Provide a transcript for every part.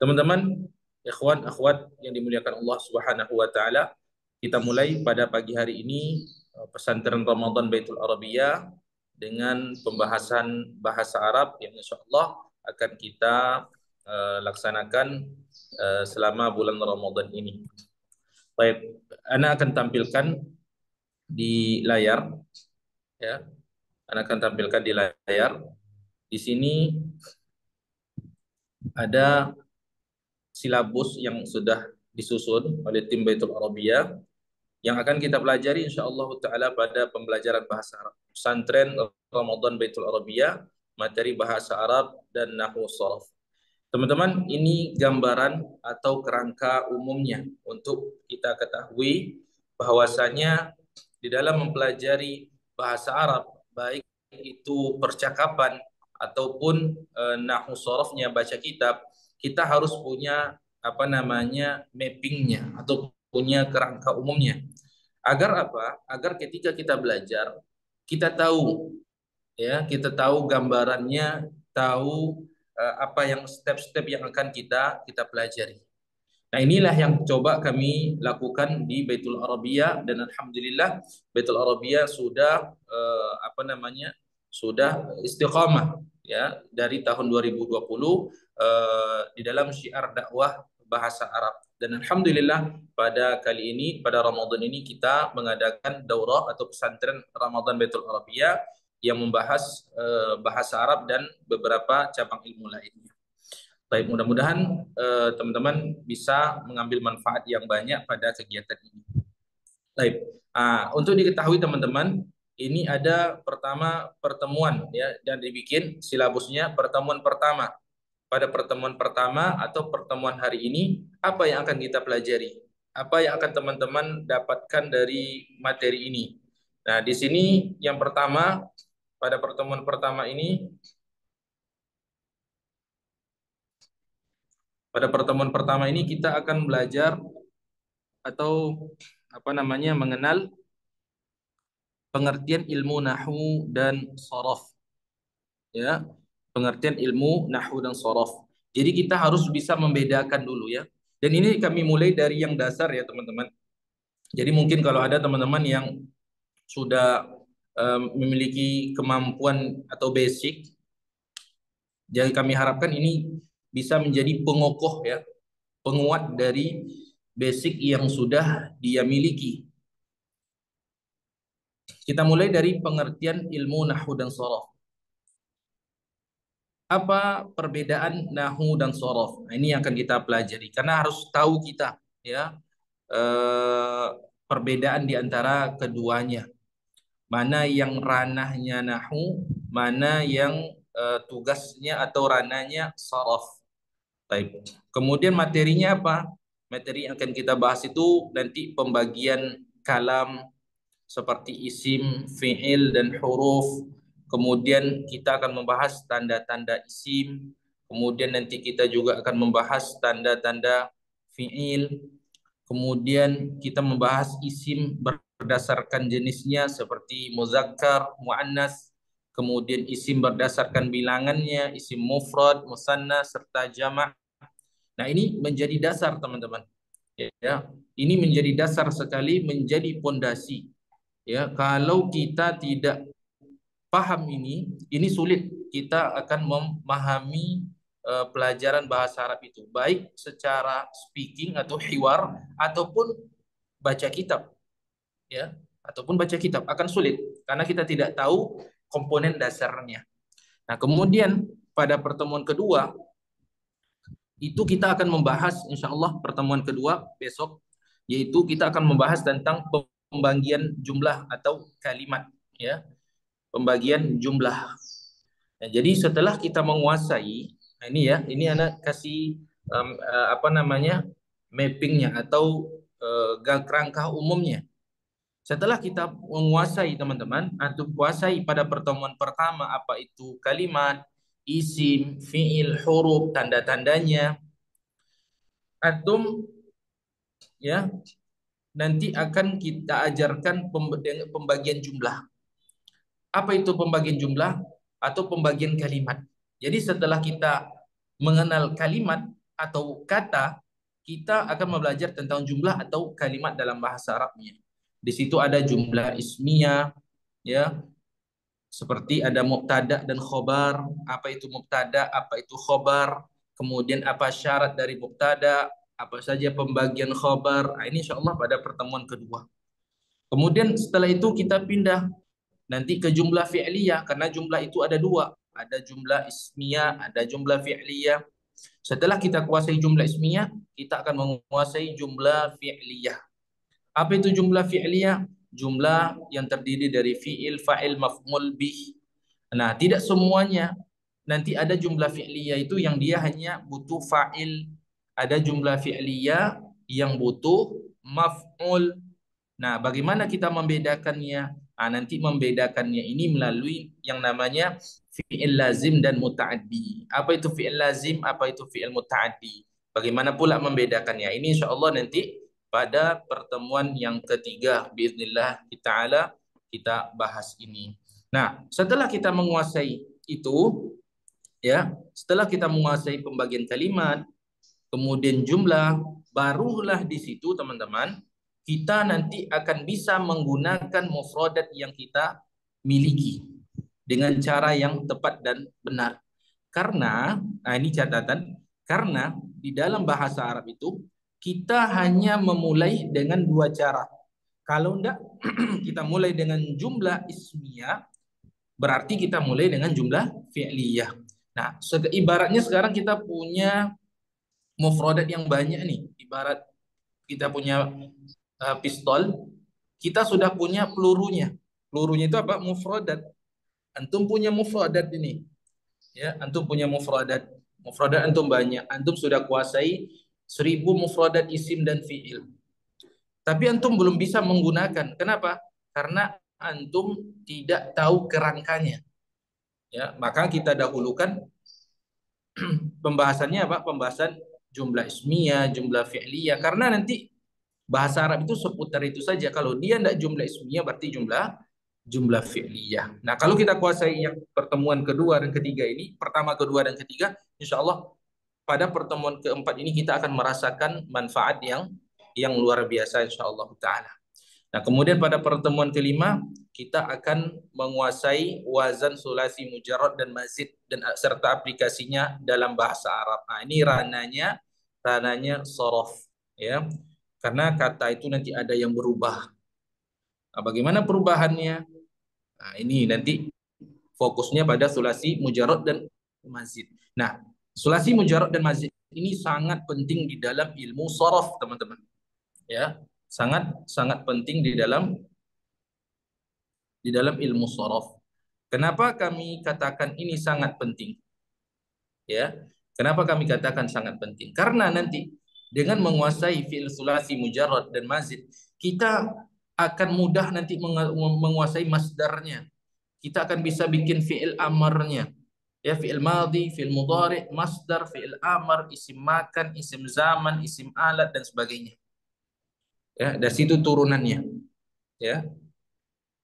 Teman-teman, ikhwan, akhwat yang dimuliakan Allah Subhanahu wa taala, kita mulai pada pagi hari ini pesantren Ramadan Baitul Arabiyah dengan pembahasan bahasa Arab yang insya Allah akan kita laksanakan selama bulan Ramadan ini. Baik, Ana akan tampilkan di layar ya. Ana akan tampilkan di layar. Di sini ada silabus yang sudah disusun oleh tim Baitul Arabiyah yang akan kita pelajari insyaallah taala pada pembelajaran bahasa Arab. Pesantren Ramadan Baitul Arabiyah, materi bahasa Arab dan nahwu sharaf. Teman-teman, ini gambaran atau kerangka umumnya untuk kita ketahui bahwasanya di dalam mempelajari bahasa Arab, baik itu percakapan ataupun nahwu sharafnya baca kitab, kita harus punya apa namanya mappingnya atau punya kerangka umumnya. Agar apa? Agar ketika kita belajar, kita tahu ya, kita tahu gambarannya, tahu apa yang step-step yang akan kita pelajari. Nah, inilah yang coba kami lakukan di Baitul Arabiyah dan alhamdulillah Baitul Arabiyah sudah apa namanya? Sudah istiqamah ya dari tahun 2020 di dalam syiar dakwah bahasa Arab. Dan alhamdulillah pada kali ini pada Ramadan ini kita mengadakan daurah atau pesantren Ramadan Baitul Arabiyah yang membahas bahasa Arab dan beberapa cabang ilmu lainnya. Baik, mudah-mudahan teman-teman bisa mengambil manfaat yang banyak pada kegiatan ini. Baik, untuk diketahui teman-teman, ini ada pertama pertemuan ya dan dibikin silabusnya pertemuan pertama. Pada pertemuan pertama atau pertemuan hari ini, apa yang akan kita pelajari? Apa yang akan teman-teman dapatkan dari materi ini? Nah, di sini yang pertama pada pertemuan pertama ini, pada pertemuan pertama ini kita akan belajar atau apa namanya mengenal pengertian ilmu nahwu dan sorof ya, pengertian ilmu nahwu dan sorof. Jadi kita harus bisa membedakan dulu ya. Dan ini kami mulai dari yang dasar ya teman-teman. Jadi mungkin kalau ada teman-teman yang sudah memiliki kemampuan atau basic, jadi kami harapkan ini bisa menjadi pengokoh ya, penguat dari basic yang sudah dia miliki. Kita mulai dari pengertian ilmu nahwu dan sorof. Apa perbedaan nahwu dan sorof? Nah, ini yang akan kita pelajari karena harus tahu kita ya eh, perbedaan di antara keduanya. Mana yang ranahnya nahwu, mana yang tugasnya atau ranahnya sorof. Baik. Kemudian materinya apa? Materi yang akan kita bahas itu nanti pembagian kalam seperti isim, fi'il, dan huruf. Kemudian kita akan membahas tanda-tanda isim. Kemudian nanti kita juga akan membahas tanda-tanda fi'il. Kemudian kita membahas isim berdasarkan jenisnya seperti muzakkar, muannas. Kemudian isim berdasarkan bilangannya, isim mufrad, musanna, serta jamak. Nah, ini menjadi dasar teman-teman. Ya, ini menjadi dasar sekali, menjadi pondasi. Ya, kalau kita tidak paham ini sulit kita akan memahami pelajaran bahasa Arab itu, baik secara speaking atau hiwar ataupun baca kitab, ya, ataupun baca kitab akan sulit karena kita tidak tahu komponen dasarnya. Nah, kemudian pada pertemuan kedua itu kita akan membahas insya Allah pertemuan kedua besok, yaitu kita akan membahas tentang pembagian jumlah atau kalimat ya, pembagian jumlah. Nah, jadi setelah kita menguasai, nah ini ya, ini anak kasih apa namanya mappingnya atau kerangka umumnya. Setelah kita menguasai teman-teman, atau kuasai pada pertemuan pertama apa itu kalimat, isim, fiil, huruf, tanda-tandanya, antum ya nanti akan kita ajarkan pembagian jumlah. Apa itu pembagian jumlah atau pembagian kalimat? Jadi setelah kita mengenal kalimat, atau kata, kita akan belajar tentang jumlah atau kalimat dalam bahasa Arabnya. Di situ ada jumlah ismiyah, ya, seperti ada mubtada dan khobar. Apa itu mubtada, apa itu khobar, kemudian apa syarat dari mubtada, apa saja pembagian khobar. Nah, ini insya Allah pada pertemuan kedua. Kemudian setelah itu kita pindah nanti ke jumlah fi'liyah, karena jumlah itu ada dua, ada jumlah ismiyah, ada jumlah fi'liyah. Setelah kita kuasai jumlah ismiyah, kita akan menguasai jumlah fi'liyah. Apa itu jumlah fi'liyah? Jumlah yang terdiri dari fi'il, fa'il, maf'ul bih. Nah, tidak semuanya. Nanti ada jumlah fi'liyah itu yang dia hanya butuh fa'il. Ada jumlah fi'liyah yang butuh maf'ul. Nah, bagaimana kita membedakannya? Nah, nanti membedakannya ini melalui yang namanya fi'il lazim dan muta'addi. Apa itu fi'il lazim? Apa itu fi'il muta'addi? Bagaimana pula membedakannya? Ini insya Allah nanti pada pertemuan yang ketiga, biiznillah ta'ala kita bahas ini. Nah, setelah kita menguasai itu, ya, setelah kita menguasai pembagian kalimat, kemudian jumlah, barulah di situ teman-teman kita nanti akan bisa menggunakan mufradat yang kita miliki dengan cara yang tepat dan benar. Karena, nah ini catatan, karena di dalam bahasa Arab itu kita hanya memulai dengan dua cara. Kalau enggak kita mulai dengan jumlah ismiyah, berarti kita mulai dengan jumlah fi'liyah. Nah, ibaratnya sekarang kita punya mufradat yang banyak nih. Ibarat kita punya pistol, kita sudah punya pelurunya. Pelurunya itu apa? Mufradat. Antum punya mufradat ini. Ya, antum punya mufradat. Mufradat antum banyak. Antum sudah kuasai 1000 mufradat isim dan fi'il. Tapi antum belum bisa menggunakan. Kenapa? Karena antum tidak tahu kerangkanya. Ya, maka kita dahulukan pembahasannya apa? Pembahasan jumlah ismiyah, jumlah fi'liyah. Karena nanti bahasa Arab itu seputar itu saja. Kalau dia tidak jumlah ismiyah berarti jumlah fi'liyah. Nah, kalau kita kuasai yang pertemuan kedua dan ketiga ini, pertama, kedua, dan ketiga, insya Allah pada pertemuan keempat ini kita akan merasakan manfaat yang luar biasa insya Allah ta'ala. Nah, kemudian pada pertemuan kelima kita akan menguasai wazan sulasi mujarrad dan mazid dan serta aplikasinya dalam bahasa Arab. Nah, ini rananya sorof, ya. Karena kata itu nanti ada yang berubah. Nah, bagaimana perubahannya? Nah, ini nanti fokusnya pada sulasi mujarrad dan mazid. Nah, sulasi mujarrad dan mazid ini sangat penting di dalam ilmu sorof, teman-teman. Ya, sangat sangat penting di dalam ilmu sorof. Kenapa kami katakan ini sangat penting? Ya, kenapa kami katakan sangat penting? Karena nanti dengan menguasai fi'il sulasi mujarrad dan mazid, kita akan mudah nanti menguasai masdarnya. Kita akan bisa bikin fi'il amarnya. Ya, fi'il madhi, fi'il mudhari, masdar, fi'il amar, isim makan, isim zaman, isim alat, dan sebagainya. Ya, dari situ turunannya. Ya,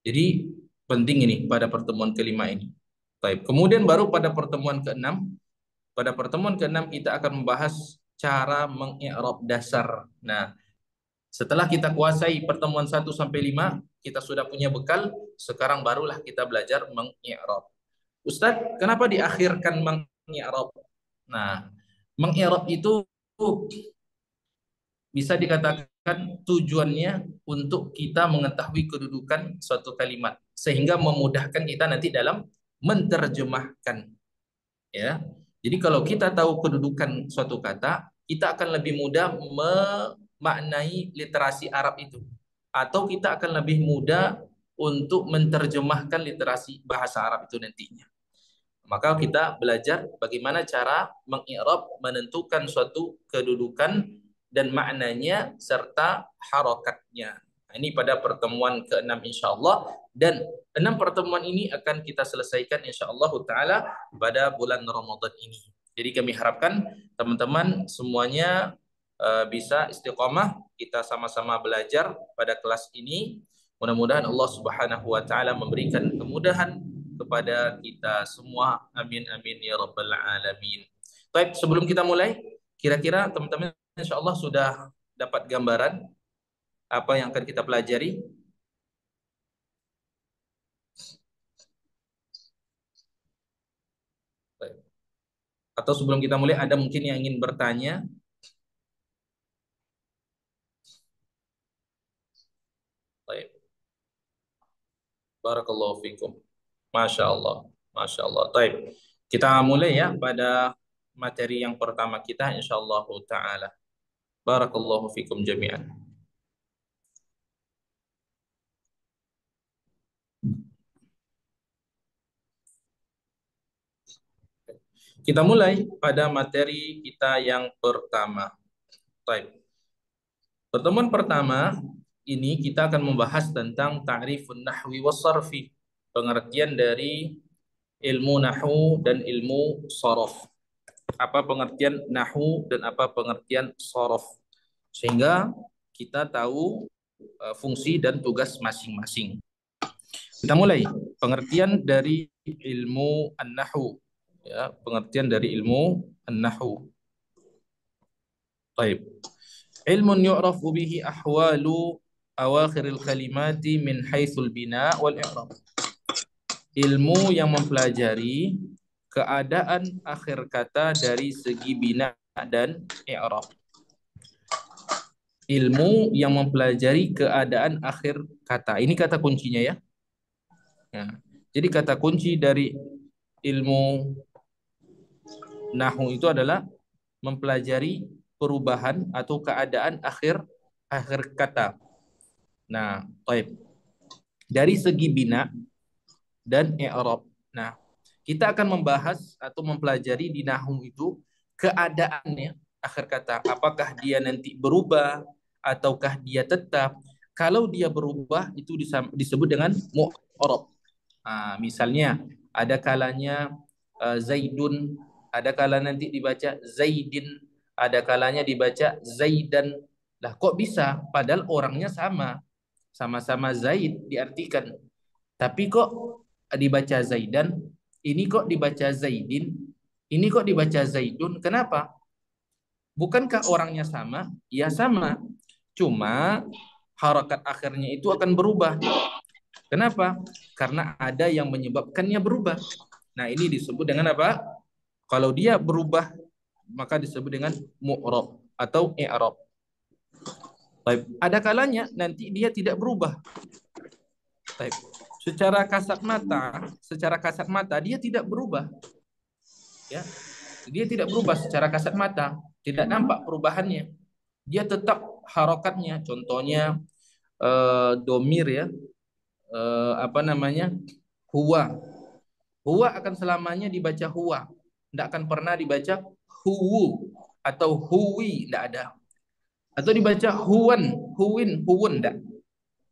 jadi penting ini pada pertemuan kelima ini. Baik. Kemudian baru pada pertemuan keenam, kita akan membahas cara mengi'rab dasar. Nah, setelah kita kuasai pertemuan 1 sampai 5, kita sudah punya bekal, sekarang barulah kita belajar mengi'rab. Ustadz, kenapa diakhirkan mengi'rab? Nah, mengi'rab itu bisa dikatakan tujuannya untuk kita mengetahui kedudukan suatu kalimat sehingga memudahkan kita nanti dalam menerjemahkan, ya. Jadi kalau kita tahu kedudukan suatu kata, kita akan lebih mudah memaknai literasi Arab itu, atau kita akan lebih mudah untuk menerjemahkan literasi bahasa Arab itu nantinya. Maka kita belajar bagaimana cara mengi'rab, menentukan suatu kedudukan dan maknanya serta harokatnya. Nah, ini pada pertemuan ke-6 insyaallah, dan 6 pertemuan ini akan kita selesaikan insyaallah taala pada bulan Ramadan ini. Jadi kami harapkan teman-teman semuanya bisa istiqomah, kita sama-sama belajar pada kelas ini. Mudah-mudahan Allah Subhanahu wa taala memberikan kemudahan kepada kita semua. Amin amin ya rabbal alamin. Baik, sebelum kita mulai, Kira-kira teman-teman insya Allah sudah dapat gambaran apa yang akan kita pelajari? Atau sebelum kita mulai ada mungkin yang ingin bertanya? Baik. Barakallahu fikum. Masya Allah. Masya Allah. Baik. Kita mulai ya pada materi yang pertama kita insyaallah taala. Barakallahu fikum jami'an. Kita mulai pada materi kita yang pertama. Baik. Pertemuan pertama ini kita akan membahas tentang ta'rifun nahwi was sarfi, pengertian dari ilmu nahwu dan ilmu sharaf. Apa pengertian nahwu dan apa pengertian sharaf. Sehingga kita tahu fungsi dan tugas masing-masing. Kita mulai pengertian dari ilmu an-nahwu, ya, pengertian dari ilmu an-nahwu. Baik. Ilmun yu'rafu bihi ahwalu awakhiril kalimati min haitsul bina wal i'rab. Ilmu yang mempelajari keadaan akhir kata dari segi bina dan i'rab. Ilmu yang mempelajari keadaan akhir kata. Ini kata kuncinya ya. Nah, jadi kata kunci dari ilmu nahwu itu adalah mempelajari perubahan atau keadaan akhir kata. Nah, baik. Dari segi bina dan i'rab. Nah, kita akan membahas atau mempelajari di nahwu itu keadaannya akhir kata. Apakah dia nanti berubah ataukah dia tetap? Kalau dia berubah itu disebut dengan mu'rab. Misalnya ada kalanya Zaidun, ada kalanya nanti dibaca Zaidin, ada kalanya dibaca Zaidan. Lah kok bisa? Padahal orangnya sama. Sama-sama Zaid diartikan. Tapi kok dibaca Zaidan, ini kok dibaca Zaidin, ini kok dibaca Zaidun. Kenapa? Bukankah orangnya sama? Ya sama. Cuma harakat akhirnya itu akan berubah. Kenapa? Karena ada yang menyebabkannya berubah. Nah, ini disebut dengan apa? Kalau dia berubah, maka disebut dengan mu'rab atau i'rab. Baik. Ada kalanya nanti dia tidak berubah. Baik. Secara kasat mata dia tidak berubah. Ya. Dia tidak berubah secara kasat mata, tidak nampak perubahannya. Dia tetap harokatnya. Contohnya domir ya. Apa namanya? Huwa. Huwa akan selamanya dibaca huwa. Tidak akan pernah dibaca huwu atau huwi, tidak ada. Atau dibaca huwan, huwin, huwun, tidak.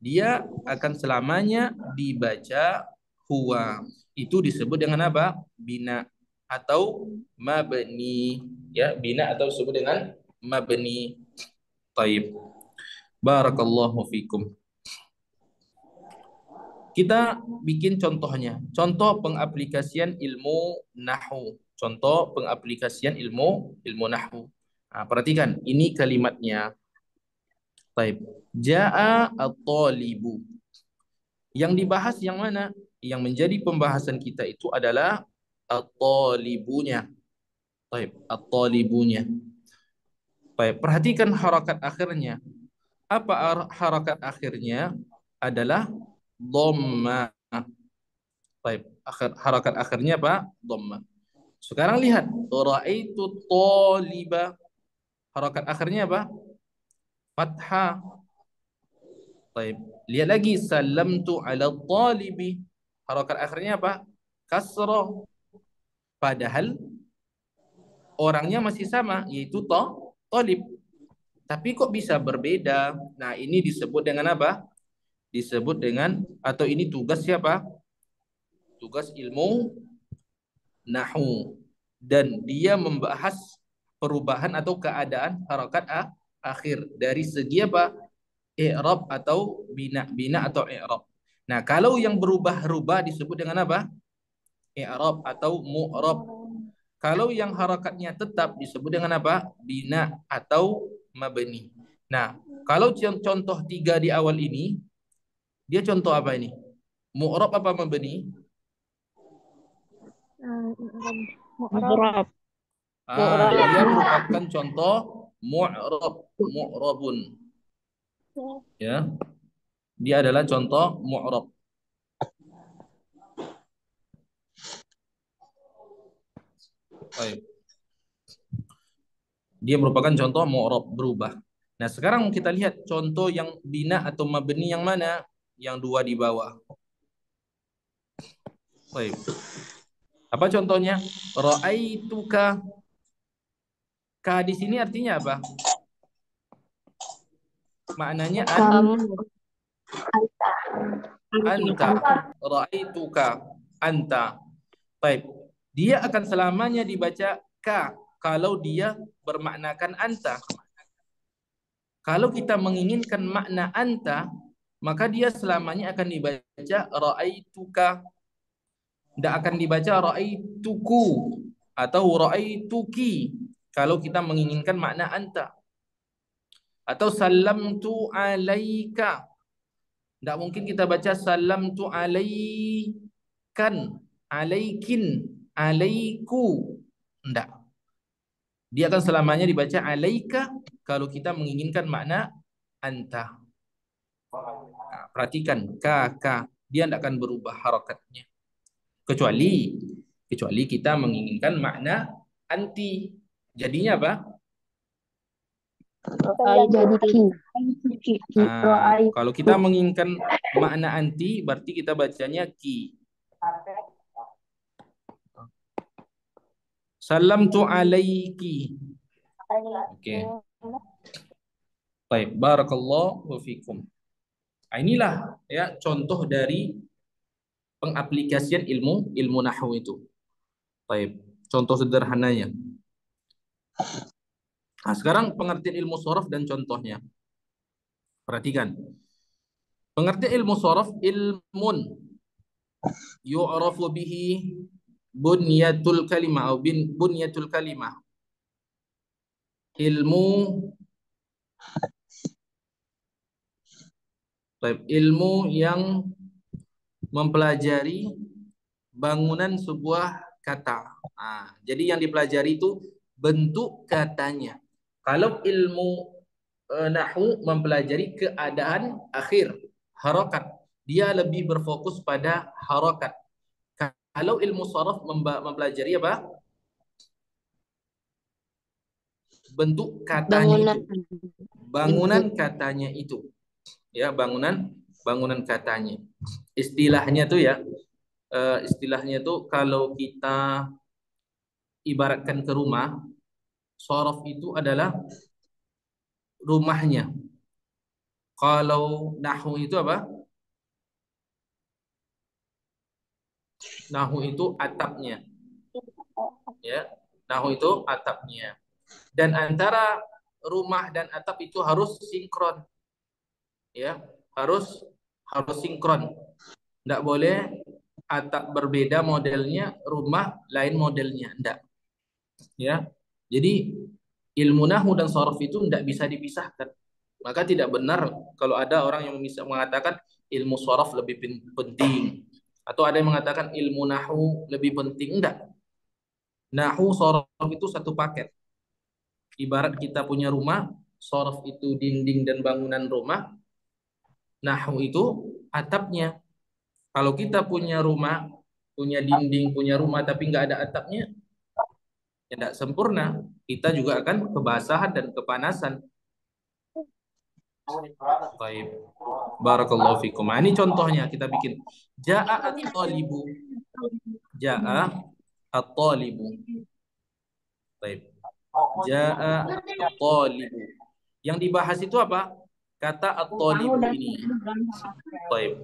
Dia akan selamanya dibaca huwa. Itu disebut dengan apa? Bina atau mabni. Ya, bina atau disebut dengan mabni. Taib. Barakallahu fikum. Kita bikin contohnya. Contoh pengaplikasian ilmu nahwu. Contoh pengaplikasian ilmu nahwu. Nah, perhatikan, ini kalimatnya. Taib. Ja'a at-talibu. Yang dibahas yang mana? Yang menjadi pembahasan kita itu adalah at-talibunya. Taib. At-talibunya. Baik, perhatikan harakat akhirnya. Apa harakat akhirnya? Adalah dhamma. Baik, harakat akhirnya apa? Dhamma. Sekarang lihat, raaitu taliba. Harakat akhirnya apa? Fathah. Baik, lihat lagi salamtu ala talibi. Harakat akhirnya apa? Kasrah. Padahal orangnya masih sama, yaitu talib. Tapi kok bisa berbeda? Nah, ini disebut dengan apa? Disebut dengan, atau ini tugas siapa? Tugas ilmu nahwu. Dan dia membahas perubahan atau keadaan harakat akhir dari segi apa? I'rab atau bina atau i'rab. Nah, kalau yang berubah-ubah disebut dengan apa? I'rab atau mu'rab. Kalau yang harakatnya tetap disebut dengan apa? Bina atau mabni. Nah, kalau contoh tiga di awal ini, dia contoh apa ini? Mu'rab apa mabni? Mu'rab. Dia merupakan contoh mu'rab, mu'rabun. Ya, dia adalah contoh mu'rab. Baik. Dia merupakan contoh mu'rab berubah. Nah, sekarang kita lihat contoh yang bina atau mabni yang mana? Yang dua di bawah. Baik. Apa contohnya? Ra'aituka. Ka di sini artinya apa? Maknanya Kamu. anta. Ra'aituka anta. Baik. Dia akan selamanya dibaca ka kalau dia bermaknakan anta. Kalau kita menginginkan makna anta, maka dia selamanya akan dibaca ra'aituka. Tidak akan dibaca ra'aituku atau ra'aituki kalau kita menginginkan makna anta. Atau salamtu alaika. Tidak mungkin kita baca salamtu alaikan, alaikin, alaiku. Tidak. Dia akan selamanya dibaca alaika kalau kita menginginkan makna anta. Nah, perhatikan ka. Dia tidak akan berubah harakatnya. Kecuali kita menginginkan makna anti. Jadinya apa? Kalau kita menginginkan makna anti, berarti kita bacanya ki. Salam tu alaiki. Oke. Baik, barakallahu fikum. Nah, inilah ya contoh dari pengaplikasian ilmu nahwu itu. Baik, contoh sederhananya. Nah, sekarang pengertian ilmu sorof dan contohnya. Perhatikan. Pengertian ilmu sorof ilmun yu'rafu bihi bunyatul kalimah atau bunyatul kalimah. Ilmu yang mempelajari bangunan sebuah kata. Nah, jadi yang dipelajari itu bentuk katanya. Kalau ilmu nahwu mempelajari keadaan akhir, harokat, dia lebih berfokus pada harokat. Kalau ilmu sharaf mempelajari apa? Bentuk katanya itu. Bangunan katanya itu. Ya, bangunan katanya. Istilahnya tuh ya, istilahnya tuh kalau kita ibaratkan ke rumah, sharaf itu adalah rumahnya. Kalau nahwu itu apa? Nahwu itu atapnya. Ya, nahwu itu atapnya. Dan antara rumah dan atap itu harus sinkron. Ya, harus sinkron. Tidak boleh atap berbeda modelnya, rumah lain modelnya. Tidak. Ya. Jadi ilmu nahwu dan sharaf itu tidak bisa dipisahkan. Maka tidak benar kalau ada orang yang bisa mengatakan ilmu sharaf lebih penting atau ada yang mengatakan ilmu nahwu lebih penting. Enggak. Nahwu sharaf itu satu paket. Ibarat kita punya rumah, sharaf itu dinding dan bangunan rumah, nahwu itu atapnya. Kalau kita punya rumah, punya dinding, punya rumah tapi nggak ada atapnya, ya tidak sempurna. Kita juga akan kebasahan dan kepanasan. Baik. Barakallahu fikum. Nah, ini contohnya kita bikin. Ja'a at-talibu. Ja'a at-talibu. Baik. Ja'a at-talibu. Yang dibahas itu apa? Kata at-talibu ini. Baik.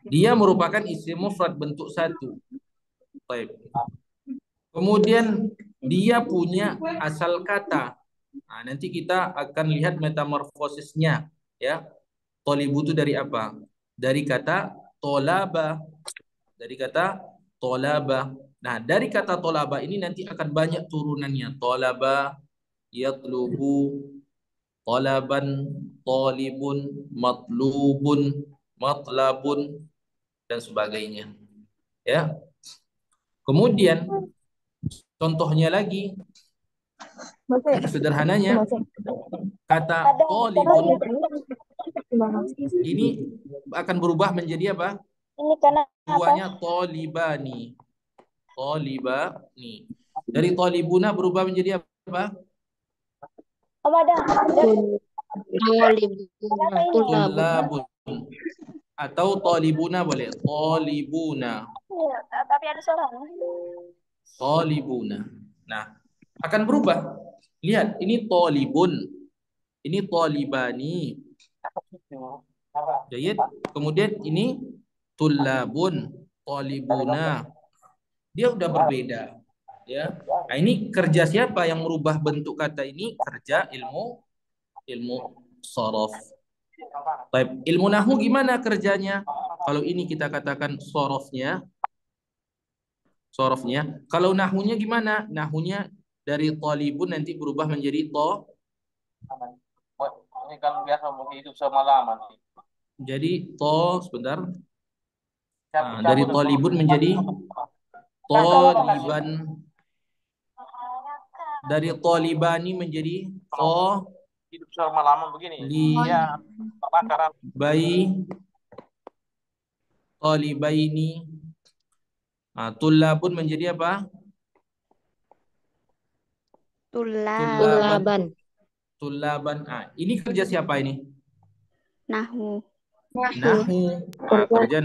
Dia merupakan isim mufrad bentuk satu. Baik. Kemudian dia punya asal kata. Nah, nanti kita akan lihat metamorfosisnya, ya. Tolibu itu dari apa? Dari kata tolaba. Dari kata tolaba. Nah, dari kata tolaba ini nanti akan banyak turunannya. Tolaba, yatlubu, tolaban, tolibun, matlubun, matlabun, dan sebagainya. Ya. Kemudian contohnya lagi, sederhananya kata tolibun ini akan berubah menjadi apa? Ini karena apa? Duanya tolibani. Tolibani. Dari tolibuna berubah menjadi apa? Apa ada? Kenapa Tolibuna, ini? tulabun. Tullabun. Atau tolibuna boleh. Tolibuna. Iya, tapi ada suara. Tolibuna. Nah, akan berubah. Lihat, ini tolibun. Ini tolibani. Jayid. Kemudian ini tullabun. Tolibuna. Dia udah berbeda. Ya. Nah, ini kerja siapa yang merubah bentuk kata ini? Kerja ilmu sorof. Baik, ilmu nahu gimana kerjanya? Kalau ini kita katakan sorofnya. Kalau nahunya gimana? Nahunya dari talibun nanti berubah menjadi to. Ini kan biasa hidup semalaman. Jadi to, sebentar. Nah, dari talibun menjadi taliban. Dari talibani menjadi to. Hidup semalaman begini. Li Ya, kebakaran. bai talibaini. Nah, tullabun menjadi apa? Tulaban. Tullaban. Ah, ini kerja siapa ini? Nahu. Nahu. Ah, kerja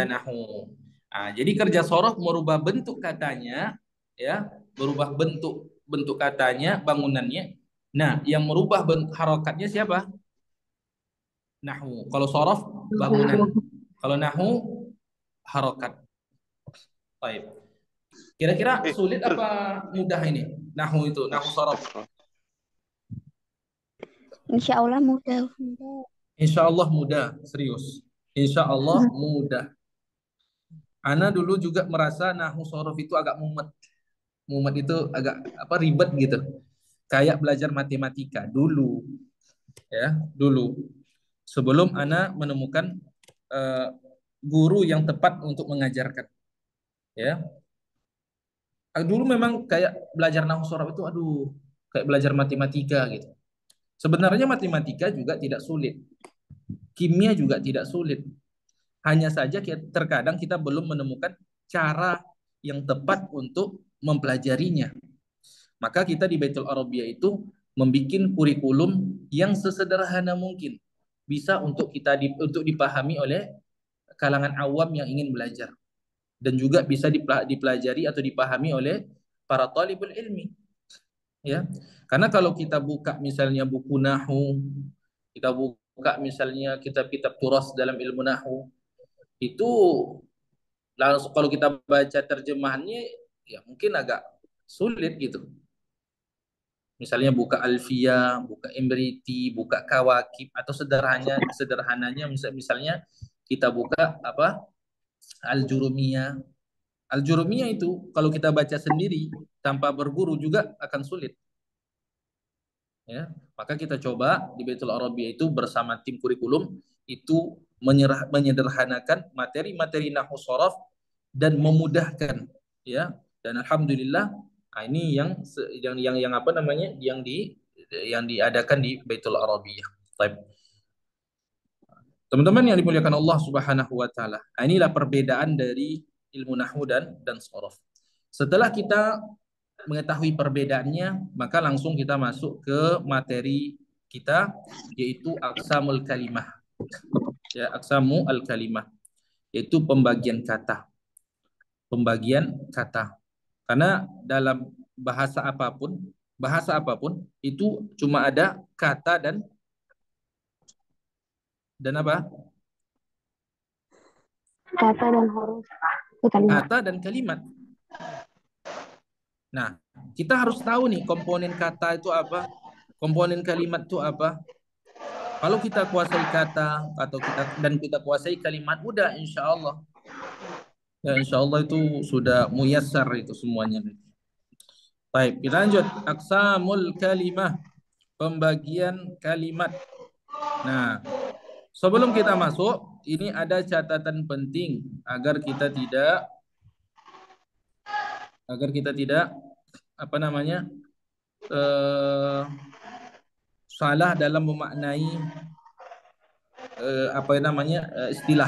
nahu. Ah, jadi kerja sorof merubah bentuk katanya, ya, berubah bentuk katanya, bangunannya. Nah, yang merubah harokatnya siapa? Nahu. Kalau sorof bangunan. Kalau nahu harokat. Baik. Kira-kira sulit apa mudah ini? Nahu itu, nahu sorof. Insya Allah mudah. Insya Allah mudah, serius. Insya Allah mudah. Ana dulu juga merasa nahu sorof itu agak mumet. Mumet itu agak apa ribet gitu. Kayak belajar matematika dulu, ya dulu. Sebelum Ana menemukan uh, guru yang tepat untuk mengajarkan, ya. Dulu memang kayak belajar nahu sorof itu, aduh, kayak belajar matematika gitu. Sebenarnya matematika juga tidak sulit, kimia juga tidak sulit. Hanya saja terkadang kita belum menemukan cara yang tepat untuk mempelajarinya. Maka kita di Baitul Arabiyah itu membuat kurikulum yang sesederhana mungkin bisa untuk untuk dipahami oleh kalangan awam yang ingin belajar dan juga bisa dipelajari atau dipahami oleh para talibul ilmi, ya. Karena kalau kita buka misalnya buku nahwu, kita buka misalnya kitab-kitab turas dalam ilmu nahwu, itu langsung kalau kita baca terjemahannya ya mungkin agak sulit gitu. Misalnya buka Alfia, buka Imriti, buka Kawakib, atau sederhananya misalnya kita buka apa Al-Jurumiyah. Al-Jurumiyah itu kalau kita baca sendiri tanpa berguru juga akan sulit. Ya, maka kita coba di Baitul Arabiyah itu bersama tim kurikulum itu menyederhanakan materi-materi nahwu shorof dan memudahkan, ya. Dan alhamdulillah, nah ini yang apa namanya yang diadakan di Baitul Arabiyah. Baik. Teman-teman yang dimuliakan Allah Subhanahu wa taala. Nah, inilah perbedaan dari ilmu nahwu dan shorof. Setelah kita mengetahui perbedaannya, maka langsung kita masuk ke materi kita, yaitu aqsamul kalimah. Ya, aqsamu al-kalimah, yaitu pembagian kata. Pembagian kata. Karena dalam bahasa apapun itu cuma ada kata dan apa? Kata dan huruf. Kata dan kalimat. Nah, kita harus tahu nih komponen kata itu apa, komponen kalimat itu apa. Kalau kita kuasai kata atau kita kuasai kalimat, udah insya Allah Ya, insya Allah itu sudah muyassar itu semuanya. Baik, kita lanjut. Aqsamul kalimah, pembagian kalimat. Nah, sebelum kita masuk, ini ada catatan penting agar kita tidak apa namanya salah dalam memaknai istilah.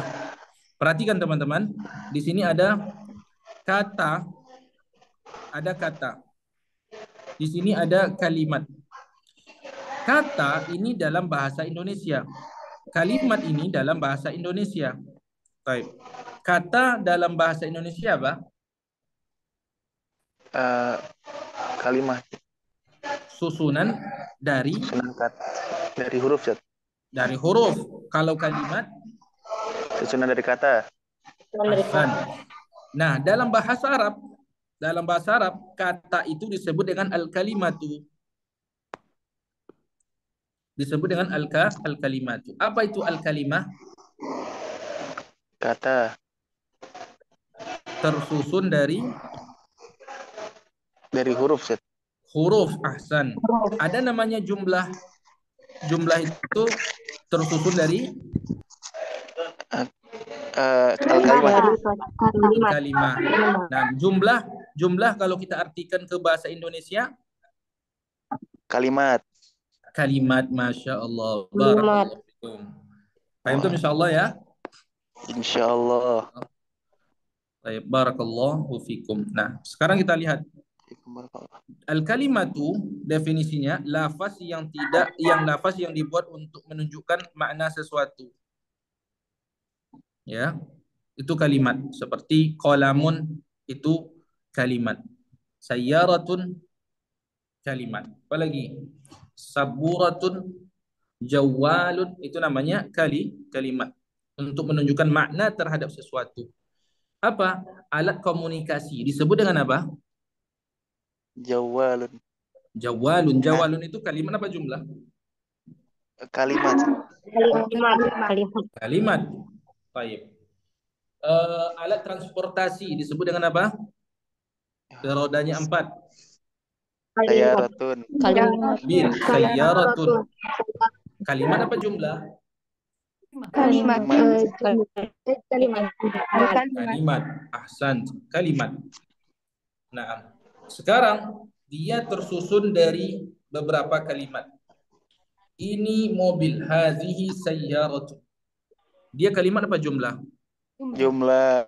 Perhatikan teman-teman, di sini ada kata, di sini ada kalimat. Kata ini dalam bahasa Indonesia, kalimat ini dalam bahasa Indonesia. Baik. Kata dalam bahasa Indonesia apa? Kalimat Susunan dari dari huruf, Zat. dari huruf. Kalau kalimat Susunan dari kata. ahsan. Nah, dalam bahasa Arab kata itu disebut dengan al-kalimatu. Disebut dengan al-kalimatu. Apa itu al-kalimah? Kata Tersusun dari huruf, Zat. huruf, ahsan. Ada namanya jumlah. Jumlah itu tersusun dari kalimat. Nah, jumlah kalau kita artikan ke bahasa Indonesia Kalimat. Masya Allah. Barakallahu fikum. Paham itu insya Allah ya? Insya Allah. Baik, barakallahu fikum. Nah, sekarang kita lihat al-kalimatu, definisinya lafaz yang dibuat untuk menunjukkan makna sesuatu. Ya, itu kalimat. Seperti qalamun itu kalimat. Sayyaratun kalimat. Apalagi saburatun, jawalun itu namanya kalimat untuk menunjukkan makna terhadap sesuatu. Apa? Alat komunikasi disebut dengan apa? Jawalun. Jawalun itu kalimat apa jumlah? Kalimat. Kalimat. Baik. Alat transportasi disebut dengan apa? Rodanya 4. Sayyaratun. Sayyaratun. Kalimat apa jumlah? Kalimat. Kalimat. Ahsan. Kalimat. Nah, sekarang dia tersusun dari beberapa kalimat. Ini mobil. Hazihi sayyaratun. Dia kalimat apa jumlah? Jumlah.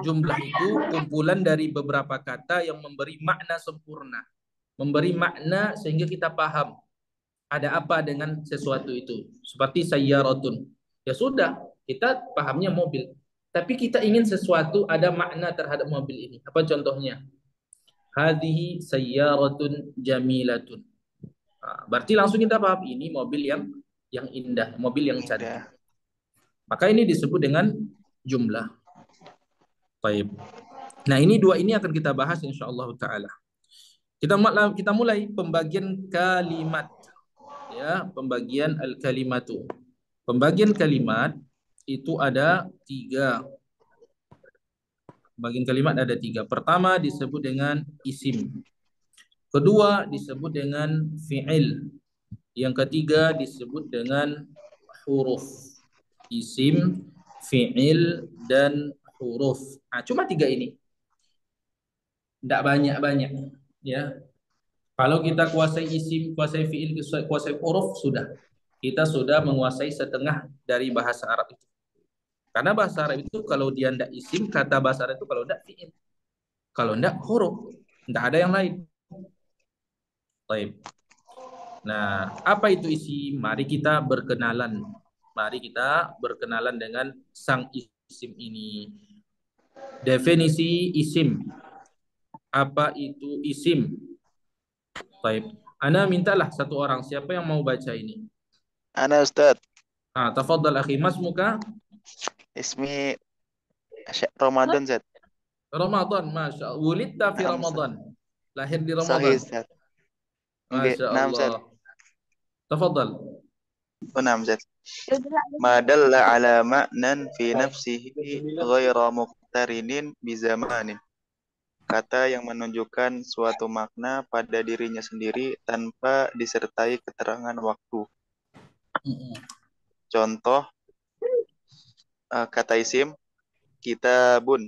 Jumlah itu kumpulan dari beberapa kata yang memberi makna sempurna. Memberi makna sehingga kita paham ada apa dengan sesuatu itu. Seperti sayyaratun. Ya sudah, kita pahamnya mobil. Tapi kita ingin sesuatu ada makna terhadap mobil ini. Apa contohnya? Hadhihi sayyaratun jamilatun. Berarti langsung kita paham ini mobil yang indah, mobil yang cantik. Maka ini disebut dengan jumlah. Baik. Nah, ini dua ini akan kita bahas insyaallah taala. Kita mulai pembagian kalimat. Ya, pembagian al-kalimatu. Pembagian kalimat itu ada 3. Pembagian kalimat ada 3. Pertama disebut dengan isim. Kedua disebut dengan fi'il. Yang ketiga disebut dengan huruf. Isim, fi'il, dan huruf. Nah, cuma 3 ini. Tidak banyak-banyak. Ya. Kalau kita kuasai isim, kuasai fi'il, kuasai huruf, sudah. Kita sudah menguasai setengah dari bahasa Arab itu. Karena bahasa Arab itu kalau dia tidak isim, kata bahasa Arab itu kalau tidak fi'il. Kalau tidak huruf. Tidak ada yang lain. Baik. Nah, apa itu isim? Mari kita berkenalan. Mari kita berkenalan dengan sang isim ini. Definisi isim. Apa itu isim? Baik. Ana mintalah satu orang. Siapa yang mau baca ini? Ana Ustaz. Tafadhal akhi. Mas muka? Ismi Ramadan, Zat. Ramadan, Masya Allah. Wulidta fi Ramadan. Lahir di Ramadan. Sahih, Zat. Masya Allah. Tafadhal. Naam, Zat. Ma dalla ala ma'nan fi nafsihi ghaira muqtarinin bizamanin. Kata yang menunjukkan suatu makna pada dirinya sendiri tanpa disertai keterangan waktu. Contoh kata isim kitabun,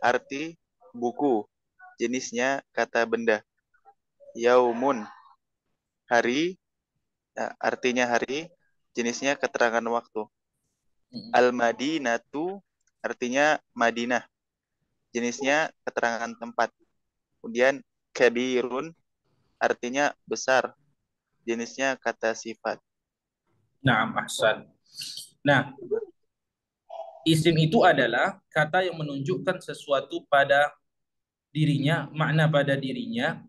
arti buku, jenisnya kata benda. Yaumun, hari, artinya hari, jenisnya keterangan waktu. Al-Madinatu, artinya Madinah, jenisnya keterangan tempat. Kemudian kabirun, artinya besar, jenisnya kata sifat. Nah, ahsan. Nah, isim itu adalah kata yang menunjukkan sesuatu pada dirinya, makna pada dirinya,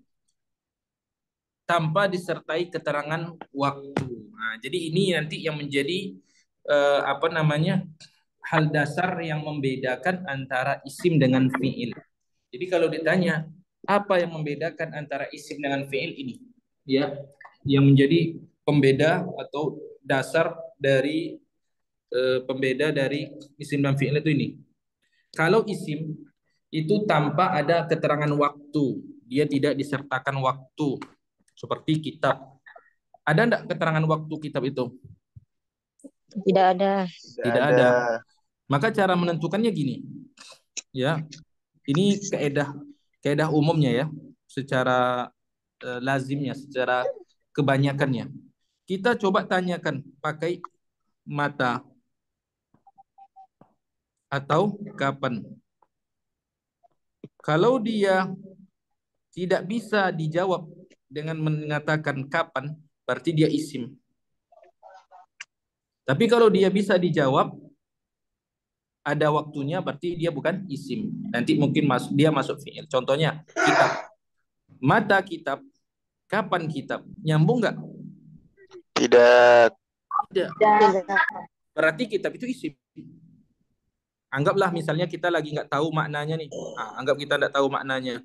tanpa disertai keterangan waktu. Nah, jadi ini nanti yang menjadi hal dasar yang membedakan antara isim dengan fiil. Jadi kalau ditanya apa yang membedakan antara isim dengan fiil ini, ya, yang menjadi pembeda atau dasar dari pembeda dari isim dan fiil itu ini. Kalau isim itu tanpa ada keterangan waktu, dia tidak disertakan waktu, seperti kitab. Ada enggak keterangan waktu kitab itu? Tidak ada. Tidak ada. Maka cara menentukannya gini, ya. Ini kaidah umumnya ya, secara lazimnya, secara kebanyakannya. Kita coba tanyakan pakai mata atau kapan. Kalau dia tidak bisa dijawab dengan mengatakan kapan, berarti dia isim. Tapi kalau dia bisa dijawab, ada waktunya, berarti dia bukan isim. Nanti mungkin dia masuk fi'il. Contohnya, kitab. Mata kitab, kapan kitab? Nyambung nggak? Tidak. Tidak. Berarti kitab itu isim. Anggaplah misalnya kita lagi nggak tahu maknanya nih. Anggap kita nggak tahu maknanya.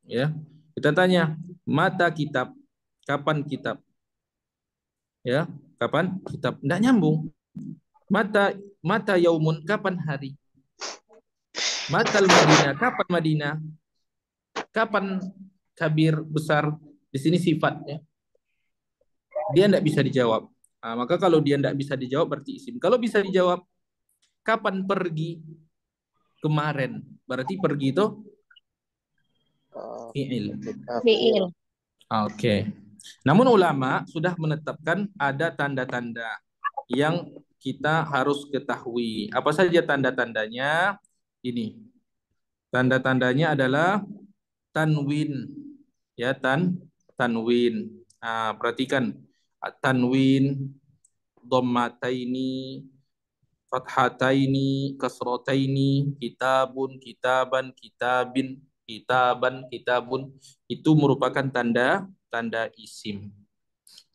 Ya, kita tanya, mata kitab, kapan kitab? Ya, kapan kitab? Nggak nyambung. Mata yaumun, kapan hari? Matal Madinah, kapan Madinah? Kapan kabir, besar? Di sini sifatnya. Dia tidak bisa dijawab. Maka kalau dia tidak bisa dijawab berarti isim. Kalau bisa dijawab, kapan pergi? Kemarin. Berarti pergi itu fi'il. Fiil. Oke. Namun ulama sudah menetapkan ada tanda-tanda yang kita harus ketahui. Apa saja tanda-tandanya? Ini. Tanda-tandanya adalah tanwin. Ya, tanwin. Perhatikan. Tanwin, dhammataini, fathataini, kasrataini, kitabun, kitaban, kitabin, kitaban, kitabun. Itu merupakan tanda isim.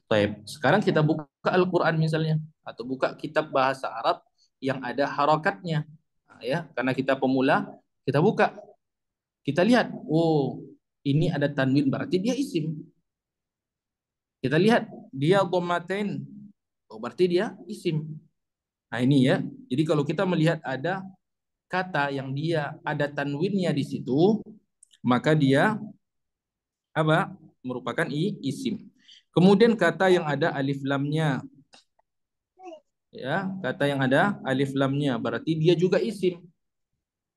Baik. Sekarang kita buka Al-Quran misalnya, atau buka kitab bahasa Arab yang ada harokatnya. Ya, karena kita pemula, kita buka. Kita lihat, oh, ini ada tanwin, berarti dia isim. Kita lihat, dia dhammatain, oh, berarti dia isim. Nah ini ya, jadi kalau kita melihat ada kata yang dia ada tanwinnya di situ, maka dia apa? Merupakan isim. Kemudian kata yang ada alif lamnya. Ya, kata yang ada alif lamnya berarti dia juga isim.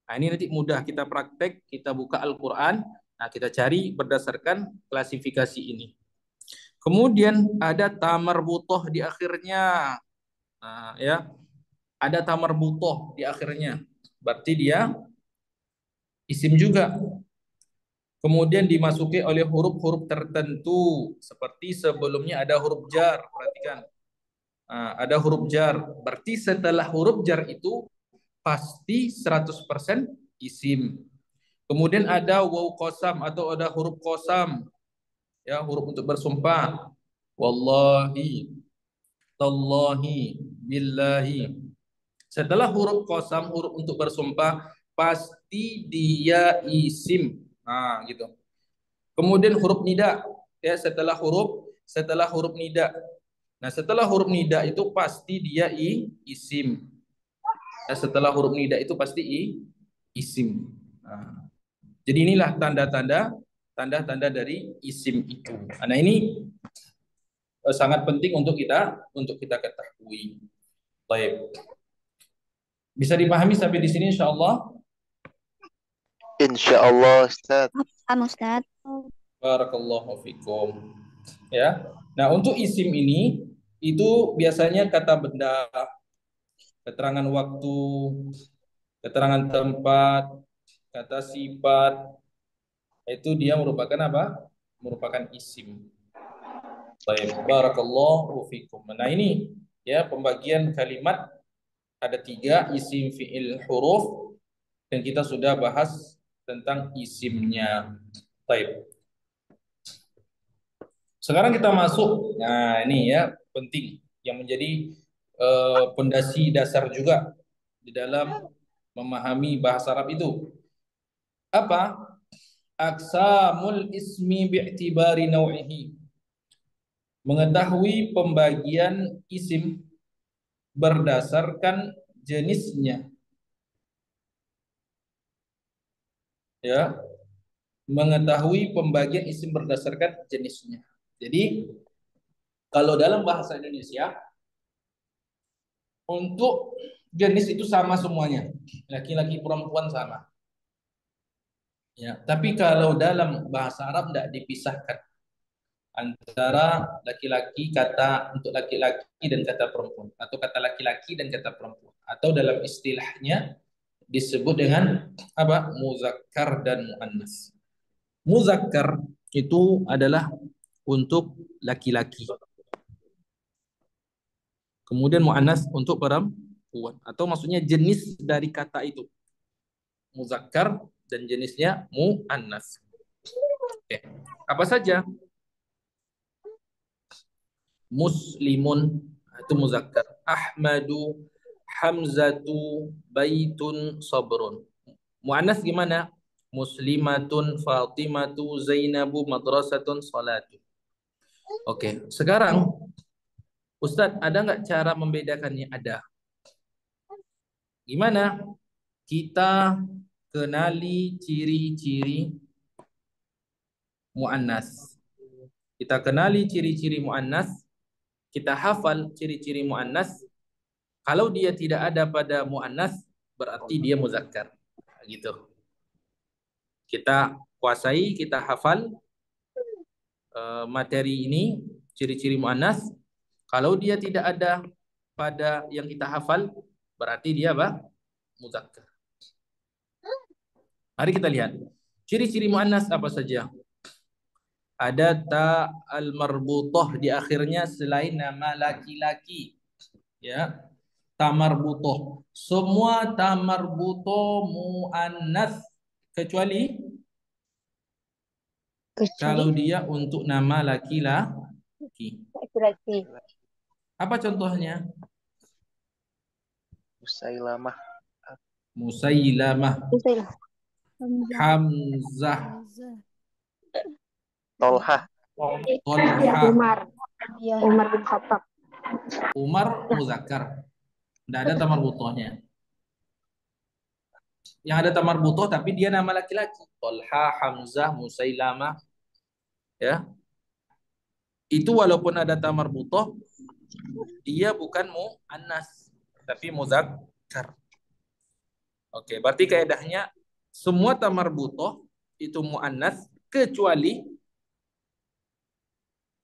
Nah, ini nanti mudah kita praktek, kita buka Al-Qur'an, nah kita cari berdasarkan klasifikasi ini. Kemudian ada tamarbutoh di akhirnya. Nah, ya. Ada tamarbutoh di akhirnya. Berarti dia isim juga. Kemudian dimasuki oleh huruf-huruf tertentu, seperti sebelumnya ada huruf jar, perhatikan. Ada huruf jar, berarti setelah huruf jar itu pasti 100% isim. Kemudian ada waw qasam atau ada huruf qasam, ya, huruf untuk bersumpah. Wallahi, tallahi, billahi. Setelah huruf qasam, huruf untuk bersumpah, pasti dia isim. Nah, gitu. Kemudian huruf nida, ya, setelah huruf nida. Nah, setelah huruf nida itu pasti dia isim. Nah, setelah huruf nida itu pasti isim. Nah, jadi inilah tanda-tanda dari isim itu. Nah, ini sangat penting untuk kita ketahui. Baik. Bisa dipahami sampai di sini insyaallah. Insyaallah Ustaz. Ustaz. Barakallahu fikum. Ya. Nah, untuk isim ini itu biasanya kata benda, keterangan waktu, keterangan tempat, kata sifat, itu dia merupakan apa? Merupakan isim. Baik, barakallahu fikum. Nah, ini ya pembagian kalimat ada 3 isim, fiil, huruf, dan kita sudah bahas tentang isimnya. Baik. Sekarang kita masuk. Nah, ini ya penting yang menjadi pondasi dasar juga di dalam memahami bahasa Arab itu. Apa? Aqsamul ismi bi'tibari naw'ihi. Mengetahui pembagian isim berdasarkan jenisnya. Ya, mengetahui pembagian isim berdasarkan jenisnya. Jadi, kalau dalam bahasa Indonesia untuk jenis itu sama semuanya. Laki-laki perempuan sama. Ya, tapi kalau dalam bahasa Arab tidak dipisahkan antara laki-laki kata untuk laki-laki dan kata perempuan, atau kata laki-laki dan kata perempuan, atau dalam istilahnya disebut dengan apa? Muzakkar dan muannas. Muzakkar itu adalah untuk laki-laki. Kemudian muannas untuk perempuan, atau maksudnya jenis dari kata itu. Muzakkar dan jenisnya muannas. Oke. Apa saja? Muslimun itu muzakkar. Ahmadu, Hamzatu, Baitun, Sabrun. Muannas gimana? Muslimatun, Fatimatu, Zainabu, Madrasatun, Salatu. Oke, sekarang Ustadz, ada nggak cara membedakannya? Ada. Gimana? Kita kenali ciri-ciri muannas. Kita kenali ciri-ciri muannas, kita hafal ciri-ciri muannas. Kalau dia tidak ada pada muannas, berarti dia muzakkar. Gitu. Kita kuasai, kita hafal materi ini, ciri-ciri muannas. Kalau dia tidak ada pada yang kita hafal, berarti dia apa? Muzakkar. Mari kita lihat. Ciri-ciri muannas apa saja? Ada ta al-marbutoh di akhirnya selain nama laki-laki. Ya. Ta marbutoh. Semua ta marbutoh muannas kecuali kalau dia untuk nama laki-laki. Laki-laki. Apa contohnya? Musailamah. Musailamah, Hamzah, Tolhah. Tolha. Umar bin Khattab. Umar muzakkar. Tidak ada tamar butohnya. Yang ada tamar butoh tapi dia nama laki-laki. Tolha, Hamzah, Musailamah. Ya. Itu walaupun ada tamar butoh, dia bukan muannas, tapi muzakkar. Oke, berarti kaidahnya semua tamar butoh itu muannas kecuali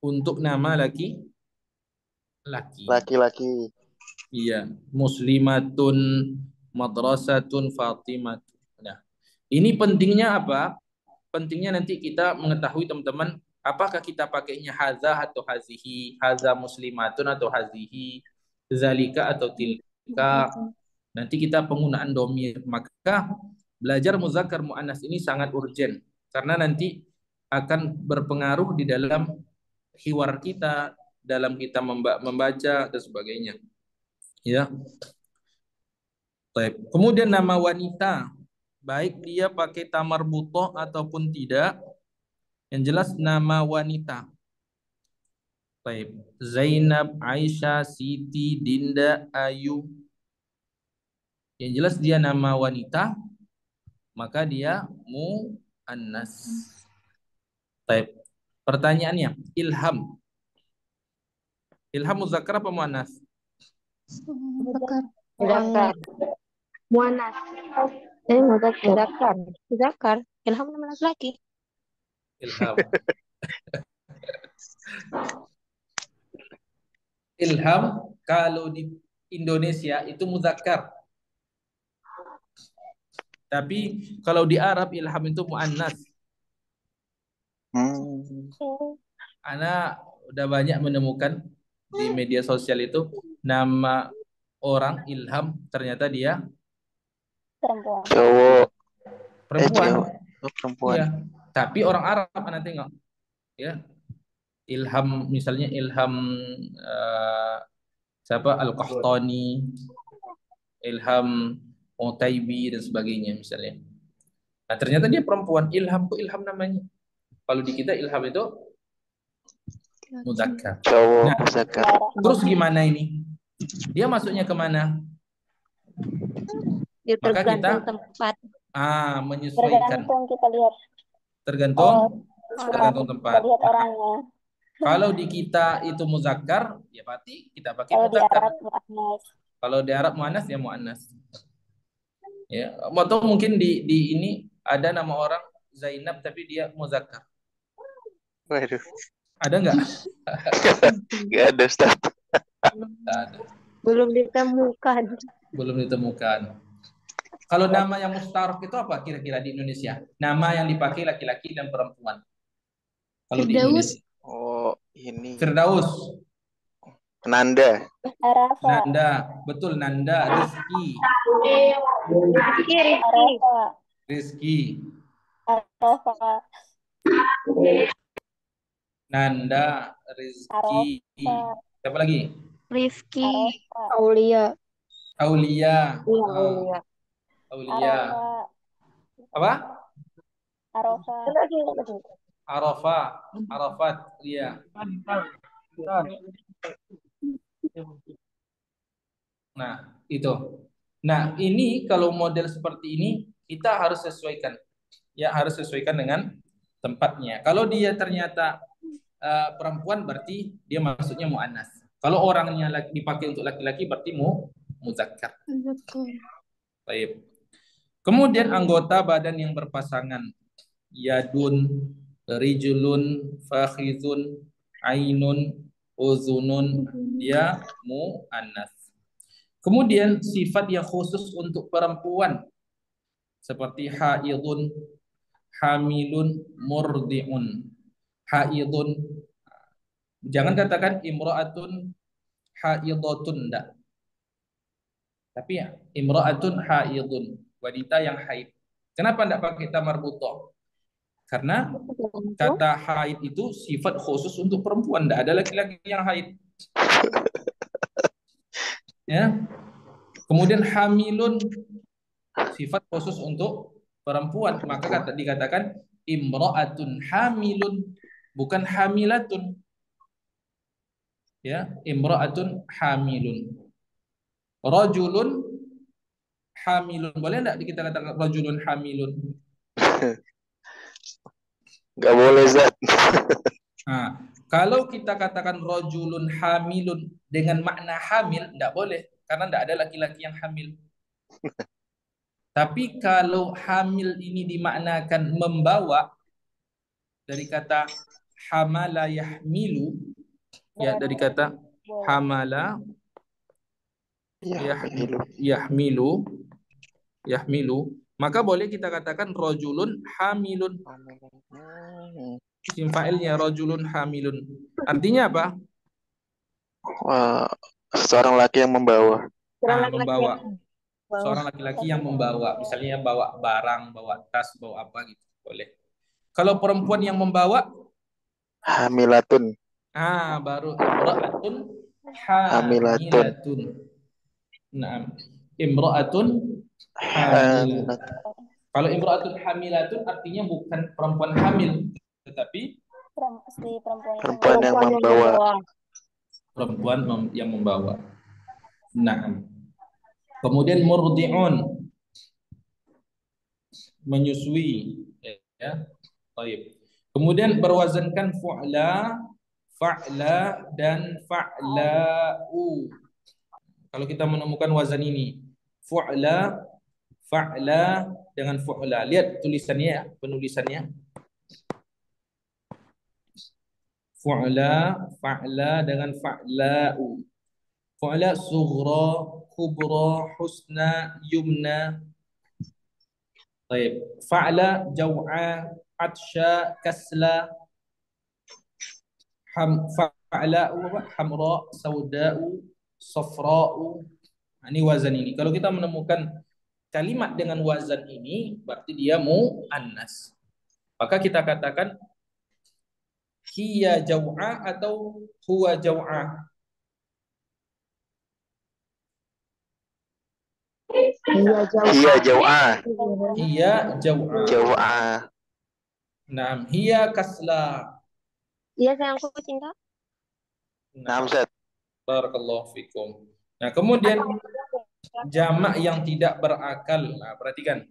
untuk nama laki-laki. Laki-laki. Iya, muslimatun, madrasatun, fatimatun. Nah, ini pentingnya apa? Pentingnya nanti kita mengetahui teman-teman, apakah kita pakainya haza atau hazihi, haza muslimatun atau hazihi, zalika atau tilka. Nanti kita penggunaan domir. Maka belajar muzakkar muannas ini sangat urgen karena nanti akan berpengaruh di dalam hiwar kita, dalam kita membaca dan sebagainya. Ya. Baik. Kemudian nama wanita, baik dia pakai tamar butoh ataupun tidak, yang jelas nama wanita. Baik. Zainab, Aisyah, Siti, Dinda, Ayu. Yang jelas dia nama wanita, maka dia muannas. Baik. Pertanyaannya, Ilham. Ilham muzakkar apa muannas? Zakar. Zakar. Muanas. Muzakkar. Zakar. Zakar. Ilham nama laki-laki. Ilham. Ilham kalau di Indonesia itu muzakkar. Tapi kalau di Arab ilham itu muannas. Ana udah banyak menemukan di media sosial itu nama orang Ilham ternyata dia Perempuan. Cowok. perempuan. Cewek. Oh, perempuan. Iya. Tapi orang Arab Ana tengok. Ya. Ilham misalnya Ilham siapa Al-Qahtani, Ilham Utaibi dan sebagainya misalnya. Nah, ternyata dia perempuan. Ilham kok Ilham namanya. Kalau di kita Ilham itu muzakkar. Cowok Nah, muzakkar. terus gimana ini? Dia masuknya kemana? Dia Maka tergantung kita tempat. menyesuaikan. Tergantung kita lihat. Tergantung Kita tempat. lihat orangnya. Kalau di kita itu muzakkar, ya berarti kita pakai Kalau di muzakkar. Arab muannas. Kalau di Arab muannas ya muannas. Ya, atau mungkin di ini ada nama orang Zainab tapi dia muzakkar. Waduh. Ada nggak? Gak ada, Ustaz. Nggak ada. Belum ditemukan. Belum ditemukan. Kalau nama yang mustarak itu apa kira-kira di Indonesia? Nama yang dipakai laki-laki dan perempuan. Kalau di Indonesia. Oh, ini. Firdaus, Nanda. Arafa. Nanda, betul Nanda, Rizki, Arafa. Rizki, Arafa. Nanda, Rizki. Siapa lagi? Rifki. Aulia. Aulia. Iya, Aulia. Aulia. Apa? Arafa. Arafah, Arafat, iya. Nah, itu. Nah, ini kalau model seperti ini kita harus sesuaikan. Ya, harus sesuaikan dengan tempatnya. Kalau dia ternyata perempuan berarti dia maksudnya muannas. Kalau orangnya dipakai untuk laki-laki berarti muzakkar. Baik. Kemudian anggota badan yang berpasangan. Yadun, rijlun, fakhizun, ainun, uzunun, dia muannas. Kemudian sifat yang khusus untuk perempuan seperti haidun, hamilun, murdiun. Haidun, jangan katakan imra'atun haidatun, enggak. Tapi ya, imra'atun haidun, wanita yang haid. Kenapa enggak pakai ta marbuthah? Karena kata haid itu sifat khusus untuk perempuan, enggak ada laki-laki yang haid. Ya. Kemudian hamilun sifat khusus untuk perempuan, maka dikatakan imra'atun hamilun, bukan hamilatun. Ya, imra'atun hamilun. Rajulun hamilun, boleh enggak kita katakan rajulun hamilun? Gak boleh, Zat. Nah, kalau kita katakan rajulun hamilun dengan makna hamil, enggak boleh, karena enggak ada laki-laki yang hamil. Tapi kalau hamil ini dimaknakan membawa, dari kata hamala yahmilu, ya dari kata hamala yahmilu, maka boleh kita katakan rajulun hamilun. Isim fa'ilnya rajulun hamilun. Artinya apa? Wah, seorang laki yang membawa. Membawa. Seorang laki-laki yang membawa, misalnya bawa barang, bawa tas, bawa apa gitu, boleh. Kalau perempuan yang membawa, hamilatun. Baru imra'atun hamilatun. Nah, imra'atun hamilatun. Kalau imra'atun hamilatun artinya bukan perempuan hamil, tetapi Si perempuan itu Perempuan yang Perempuan yang membawa. membawa. Perempuan yang membawa. Nah, kemudian murdi'un, menyusui, ya. Baik. Kemudian berwazankan fu'la, fa'la dan fa'la'u. Kalau kita menemukan wazan ini, fu'la, fa'la dengan fu'la. Lihat tulisannya ya, penulisannya. Fu'la, fa'la dengan fa'la'u. Fu'la sughra, kubra, husna, yumna. Baik. Fa'la jaw'a, atsya, kasla. Fa'la'u hamra, sauda'u, safra'u. Ini wazan ini. Kalau kita menemukan kalimat dengan wazan ini, berarti dia mu'annas. Maka kita katakan hiya jaw'a atau huwa jaw'a. Iya jauh. Hiya jaw'a. Hiya jaw'a. Jaw'a. Naam, hiya kasla. Iya sayangku cinta. Nah, Ustaz. Barakallahu fikum. Nah, kemudian jamak yang tidak berakal. Nah, perhatikan.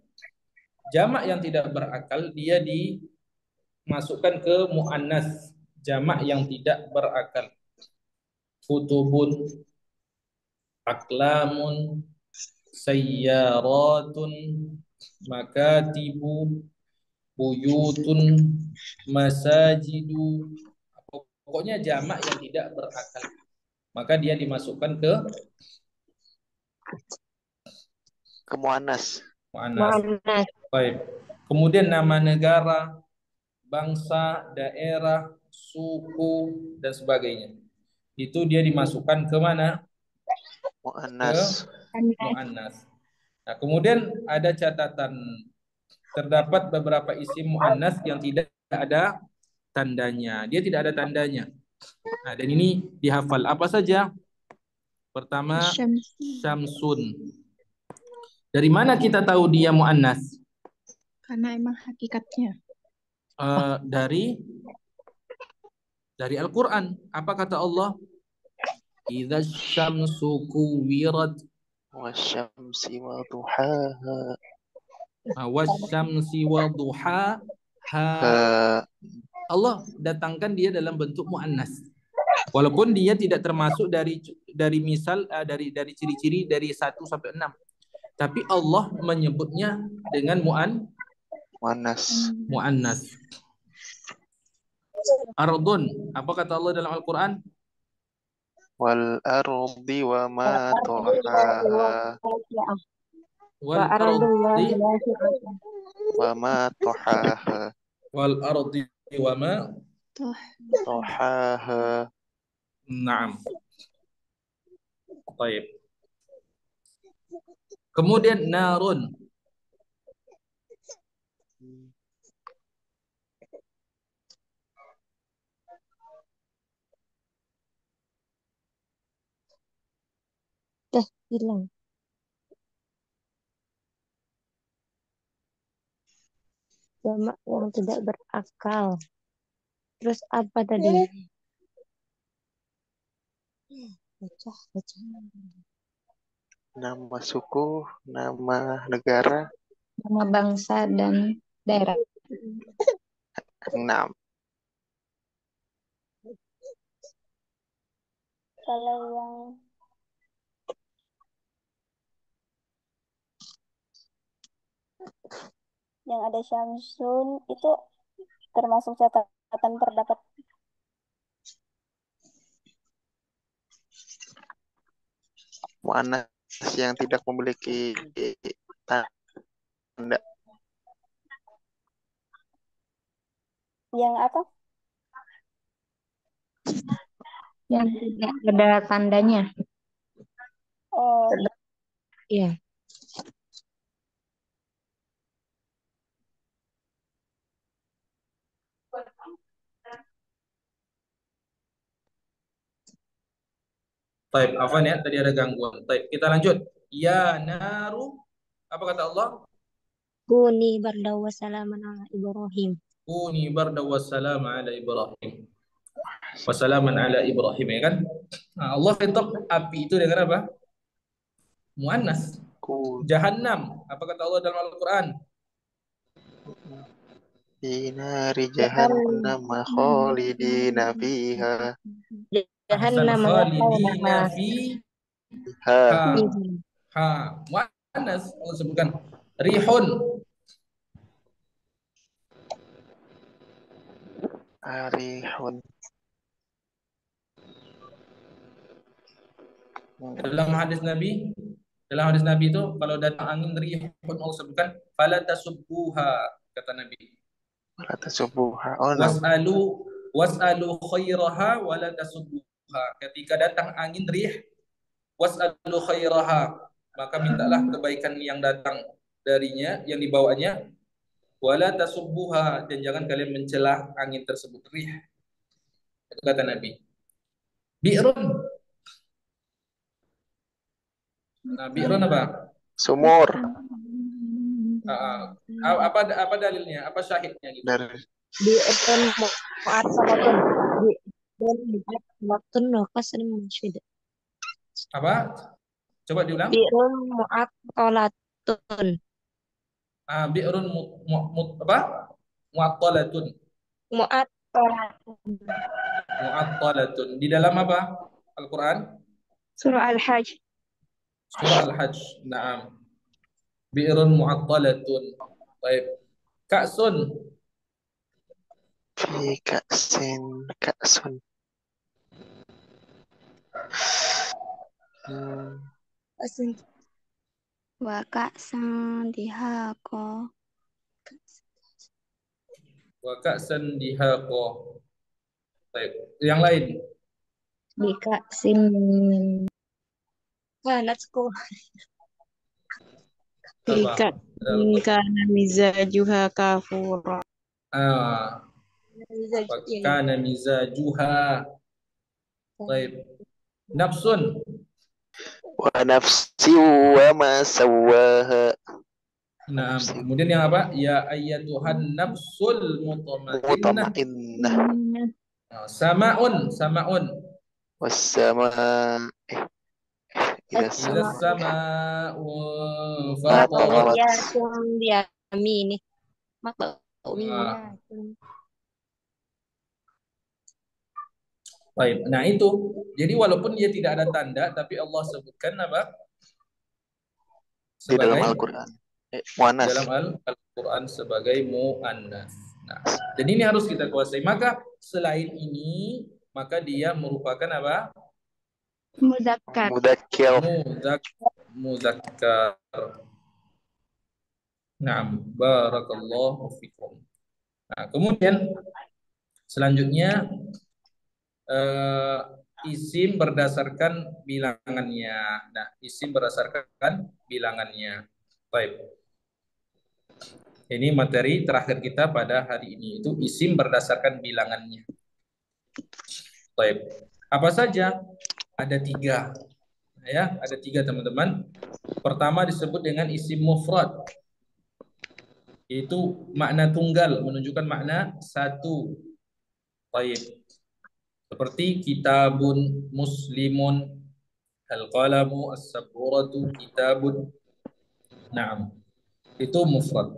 Jamak yang tidak berakal dia dimasukkan ke muannas. Jamak yang tidak berakal. Kutubun, aklamun, sayyaratun, makatibu, buyutun, masajidu. Pokoknya jamak yang tidak berakal. Maka dia dimasukkan ke Muannas. muannas. Muannas. Baik. Kemudian nama negara, bangsa, daerah, suku dan sebagainya. Itu dia dimasukkan ke mana? Muannas. Muannas. Nah, kemudian ada catatan, terdapat beberapa isim muannas yang tidak ada tandanya. Dia tidak ada tandanya. Nah, dan ini dihafal. Apa saja? Pertama, Syamsun. Dari mana kita tahu dia muannas? Karena emang hakikatnya. Dari Al-Quran. Apa kata Allah? Idza syamsu kuwirat Wasyamsi wa duhaha. wasyamsi wa duhaha. Allah datangkan dia dalam bentuk muannas. Walaupun dia tidak termasuk dari misal dari ciri-ciri dari 1 sampai 6. Tapi Allah menyebutnya dengan Muannas. muannas. Ardun, apa kata Allah dalam Al-Quran? Wal ardi wa ma tuhaha. Wal ardi Wa ma tuhaha. wal ardi wa ma Tuhaha. na'am. Baik. Kemudian narun. Hilang. Jamak yang tidak berakal. Terus apa tadi? Baca. Nama suku, nama negara. Nama bangsa dan daerah. 6. kalau yang ada Syamsun itu termasuk catatan terdapat Muannas yang tidak memiliki tanda. yang apa? Yang tidak ada tandanya. Oh, Iya. Baik, afwan ya, tadi ada gangguan. Baik, kita lanjut. Ya naru, apa kata Allah? Kuni bardaw wa salaman ala Ibrahim. Kuni barda wassalam ala Ibrahim. Wassalaman ala Ibrahim, ya kan? Nah, Allah khitab api itu dengan apa? Muannas. Kun Jahannam. Apa kata Allah dalam Al-Quran? fi nari jahannam khalidina fiha Ahsan Jahannam khalidina yaslawnaha ha ha. Muannas Allah sebutkan. Rihun. arihun. Dalam hadis Nabi itu kalau datang angin rihun Allah sebutkan fala tasubbuha, kata Nabi. Kata subuha. Oh, no. Was'alu khairaha wala tasubbuha. Ketika datang angin rih, was'alu khairaha, maka mintalah kebaikan yang datang darinya, yang dibawanya, wala tasubbuha, dan jangan kalian mencela angin tersebut, rih. Itu kata Nabi. Bi'run. Nah, bi'run apa? Sumur Apa dalilnya? Apa syahidnya gitu? dari bi'run mu'attalatun bi'run mu'attalatun wa qasrun musyid. Apa? Coba diulang. Bi'run mu'attalatun Bi'run apa? Mu'attalatun. mu'attalatun. Mu'attalatun. Di dalam apa? Al-Quran? Surah Al-Hajj. Surah Al-Hajj. Naam. Bi'run mu'attalatun. Baik. Ka'sun. fi ka'sin ka'sun. Wa ka'san dihaqa. Wa ka'san dihaqa. Baik. Yang lain. Bika sim let's go. Bika kana mizajuha kafura. Wa kana mizajuha. Baik. Nafsun. Wa nafsi wa ma sawwaha. Nah, kemudian yang apa? Ya ayyatuhan nafsul mutmainnah. Mutmainnah. Sama'un. Wassama ila Ila sama'u fatarat. Dia ini maka Baik. Nah, itu. Jadi walaupun dia tidak ada tanda, tapi Allah sebutkan apa? Di dalam Sebagai Al-Quran. Muannas. dalam Al-Quran sebagai mu'annas. Nah, dan ini harus kita kuasai. Maka selain ini, maka dia merupakan apa? muzakkar. Muzakkar. Naam, barakallahu fikum. Nah, kemudian selanjutnya isim berdasarkan bilangannya. Nah, isim berdasarkan bilangannya. Baik. Ini materi terakhir kita pada hari ini, itu isim berdasarkan bilangannya. Baik. Apa saja? Ada 3. Ya, ada 3 teman-teman. Pertama disebut dengan isim mufrad. Itu makna tunggal, menunjukkan makna satu. Baik. Seperti kitabun, muslimun, al-qalamu, as-saburatu, kitabun. Naam. Itu mufrad.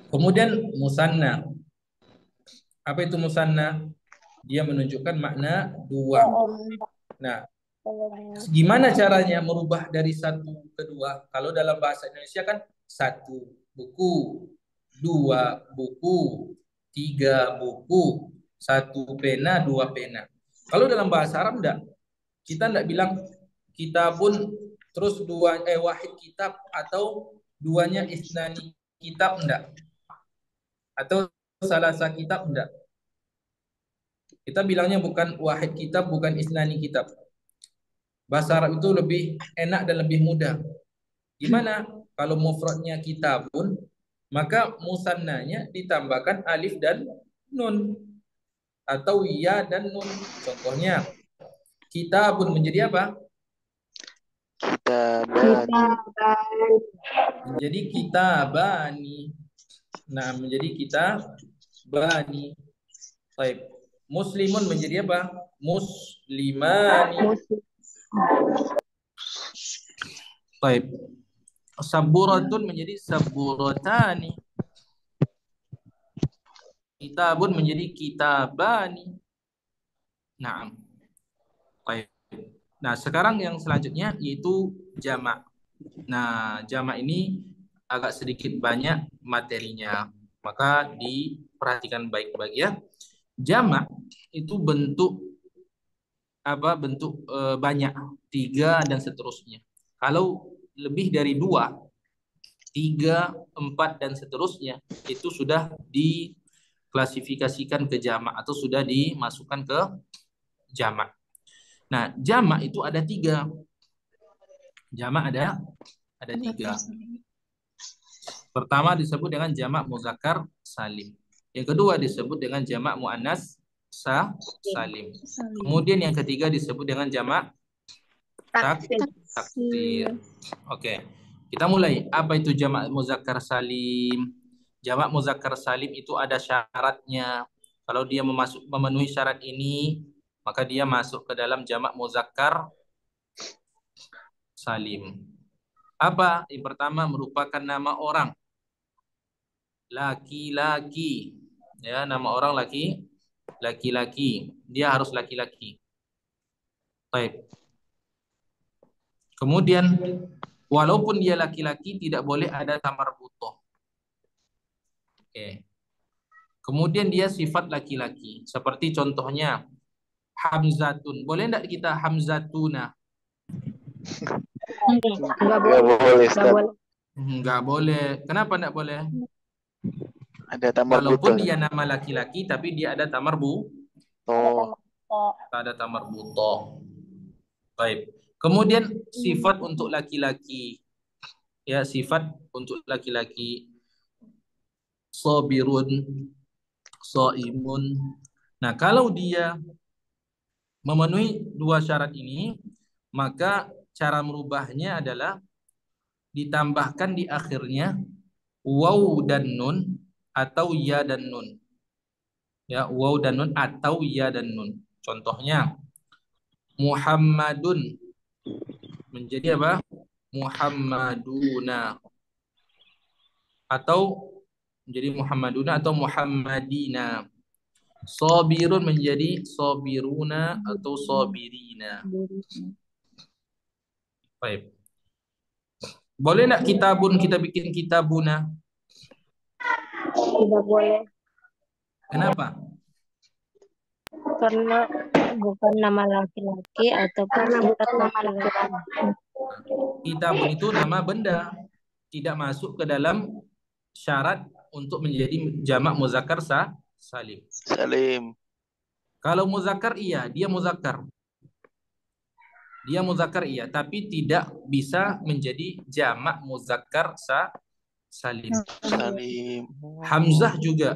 Kemudian musanna. Apa itu musanna? Dia menunjukkan makna 2. Nah, gimana caranya merubah dari 1 ke 2? Kalau dalam bahasa Indonesia kan 1 buku, 2 buku, 3 buku, 1 pena, 2 pena. Kalau dalam bahasa Arab enggak. Kita enggak bilang kitabun terus wahid kitab atau duanya isnani kitab, enggak. Atau salasa kitab, enggak. Kita bilangnya bukan wahid kitab, bukan isnani kitab. Bahasa Arab itu lebih enak dan lebih mudah. Gimana? Kalau mufradnya kitabun, maka musannanya ditambahkan alif dan nun. Atau ya dan nun. Contohnya, kitabun menjadi apa? Kitabani. Menjadi kitabani. Nah, menjadi bani. Baik. Muslimun menjadi apa? Muslimani. Baik. Saburatun menjadi saburatani. Kitabun menjadi kitabani. Nah, baik. Nah, sekarang yang selanjutnya yaitu jamak. Nah, jamak ini agak sedikit banyak materinya. Maka diperhatikan baik-baik ya. Jamak itu bentuk apa? Bentuk banyak, 3 dan seterusnya. Kalau lebih dari 2, 3, 4 dan seterusnya itu sudah diklasifikasikan ke jamak atau sudah dimasukkan ke jamak. Nah, jamak itu ada 3. Jamak ada 3. Pertama disebut dengan jamak muzakkar salim. Yang kedua disebut dengan jamak muannas salim. Kemudian yang ketiga disebut dengan jamak taksir. Oke. Kita mulai. Apa itu jamak muzakkar salim? Jamak muzakkar salim itu ada syaratnya. Kalau dia memenuhi syarat ini, maka dia masuk ke dalam jamak muzakkar salim. Apa? Yang pertama merupakan nama orang. Laki-laki. Ya, nama orang laki-laki. Dia harus laki-laki. Baik. Kemudian walaupun dia laki-laki tidak boleh ada tamar butoh. Oke. Kemudian dia sifat laki-laki. Seperti contohnya Hamzatun. Boleh enggak kita Hamzatuna? Enggak Nggak boleh. boleh, Enggak Ustaz. boleh. Enggak boleh. Kenapa enggak boleh? Ada tamar Walaupun butuh. dia nama laki-laki tapi dia ada tamar Oh, ada tamar butoh. Baik. Kemudian sifat untuk laki-laki. Ya, sifat untuk laki-laki. Sabirun, shaimun. Nah, kalau dia memenuhi 2 syarat ini, maka cara merubahnya adalah ditambahkan di akhirnya waw dan nun atau ya dan nun. Ya, waw dan nun atau ya dan nun. Contohnya Muhammadun menjadi apa? Muhammaduna. Atau menjadi Muhammaduna atau Muhammadina. Sabirun menjadi sabiruna atau sabirina. Baik. Boleh enggak kitabun kita bikin kitabuna? Tidak boleh Kenapa? karena bukan nama laki-laki ataupun Karena sifat bukan nama laki-laki. Kitabun itu nama benda, tidak masuk ke dalam syarat untuk menjadi jamak muzakkar salim. salim. Kalau muzakkar iya, dia muzakkar. Dia muzakkar iya, tapi tidak bisa menjadi jamak muzakkar salim. Salim. Hamzah juga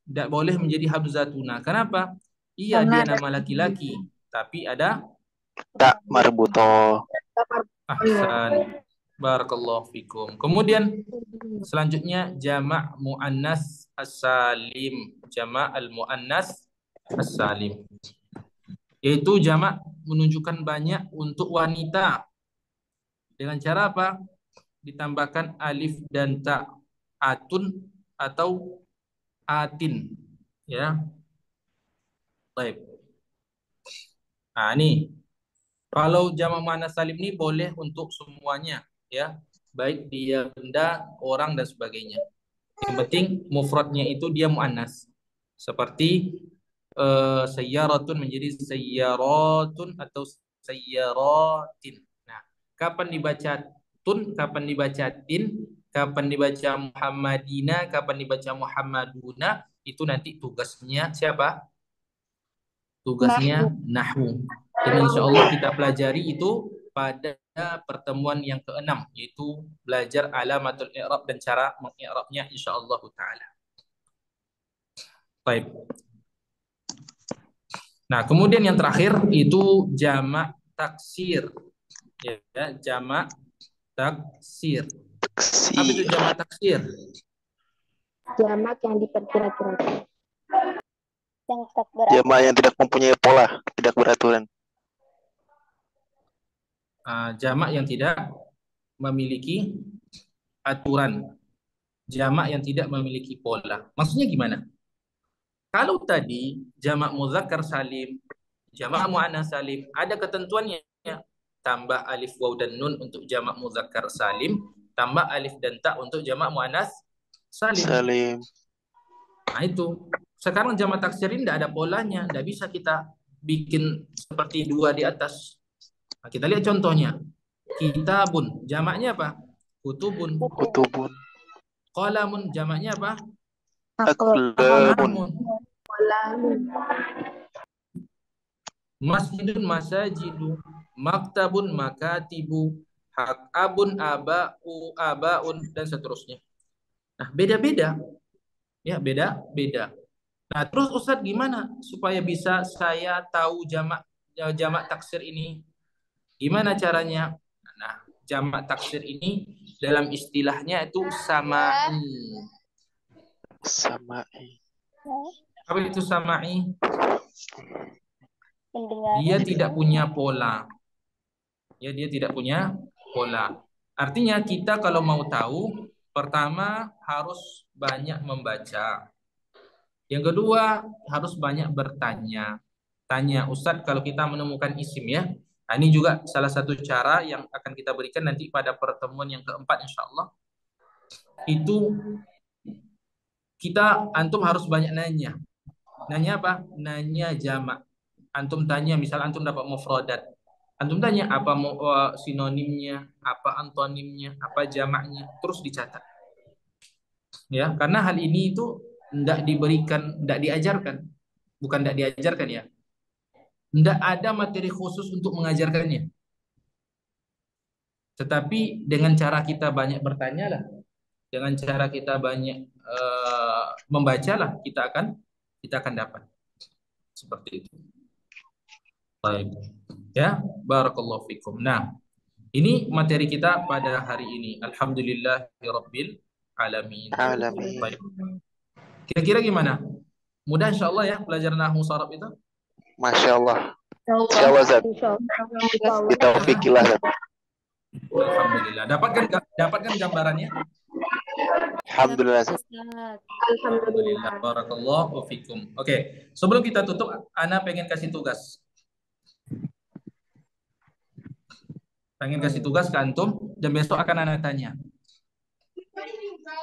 tidak boleh menjadi hamzatuna. Kenapa? Iya, Karena dia ada nama laki-laki, tapi ada Tak marbutoh. ahsan. Barakallahu fikum. Kemudian selanjutnya jamak muannas as-salim. Jamak al-muannas as-salim. Yaitu jamak menunjukkan banyak untuk wanita. Dengan cara apa? Ditambahkan alif dan ta. Atun atau atin. Ya. Baik. Nah, ini kalau jamak muannas salim ini boleh untuk semuanya, ya. Baik dia benda, orang dan sebagainya. Yang penting mufradnya itu dia muannas. Seperti sayyaratun menjadi sayyaratun atau sayyaratin. Nah, kapan dibaca tun, kapan dibaca tin, kapan dibaca Muhammadina, kapan dibaca Muhammaduna, itu nanti tugasnya siapa? Tugasnya nahwu. Dan insya Allah kita pelajari itu pada pertemuan yang ke-6, yaitu belajar alamatul i'rab dan cara mengi'rabnya insya Allah taala. Baik. Nah, kemudian yang terakhir itu jamak taksir. Ya, jamak taksir. Apa itu jamak taksir? jamak yang diperkira-kirakan. Yang tak beraturan. Jamak yang tidak mempunyai pola, tidak beraturan. Jamak yang tidak memiliki aturan. Jamak yang tidak memiliki pola. Maksudnya gimana? Kalau tadi jamak muzakkar salim, jamak muannas salim, ada ketentuannya. Tambah alif waw dan nun untuk jamak muzakkar salim, tambah alif dan ta untuk jamak muannas salim. Salim. Nah itu. Sekarang jamak taksir ini tidak ada polanya, tidak bisa kita bikin seperti dua di atas. Nah, kita lihat contohnya. Kitabun, jamaknya apa? Kutubun. Kutubun. Qalamun, jamaknya apa? Aqlamun. Masjidun, masajidu. Maktabun, makatibu. Hakabun, abaun, dan seterusnya. Nah, beda-beda. Ya, beda-beda. Nah, terus Ustadz gimana supaya bisa saya tahu jamak taksir ini? Gimana caranya? Nah, jamak taksir ini dalam istilahnya itu sama'i. Sama'i. Apa itu sama'i? Pendengaran. Dia tidak punya pola. Ya, dia tidak punya pola. Artinya kita kalau mau tahu, pertama harus banyak membaca. Yang kedua, harus banyak bertanya. Tanya, Ustadz, kalau kita menemukan isim ya. Nah, ini juga salah satu cara yang akan kita berikan nanti pada pertemuan yang keempat insya Allah. Itu antum harus banyak nanya. Nanya apa? Nanya jamak. Antum tanya, misal antum dapat mufradat. Antum tanya apa sinonimnya, apa antonimnya, apa jamaknya, terus dicatat. Ya, karena hal ini itu tidak diberikan, tidak diajarkan. Bukan tidak diajarkan ya. Tidak ada materi khusus untuk mengajarkannya. Tetapi dengan cara kita banyak bertanya lah, dengan cara kita banyak membaca lah, kita akan dapat seperti itu. Baik. Ya, barakallahu fikum. Nah, ini materi kita pada hari ini. Alhamdulillahirabbil alamin. Baik. Kira-kira gimana? Mudah insyaallah ya pelajaran nahwu sharaf itu? Masya Allah. Insya Allah, Zat. Ditaufiqillah, Zat. Alhamdulillah. Dapatkan gambarannya? Alhamdulillah, Zat. Alhamdulillah. Barakallahu fikum. Oke, sebelum kita tutup, Ana pengen kasih tugas. Pengen kasih tugas ke antum dan besok akan Ana tanya.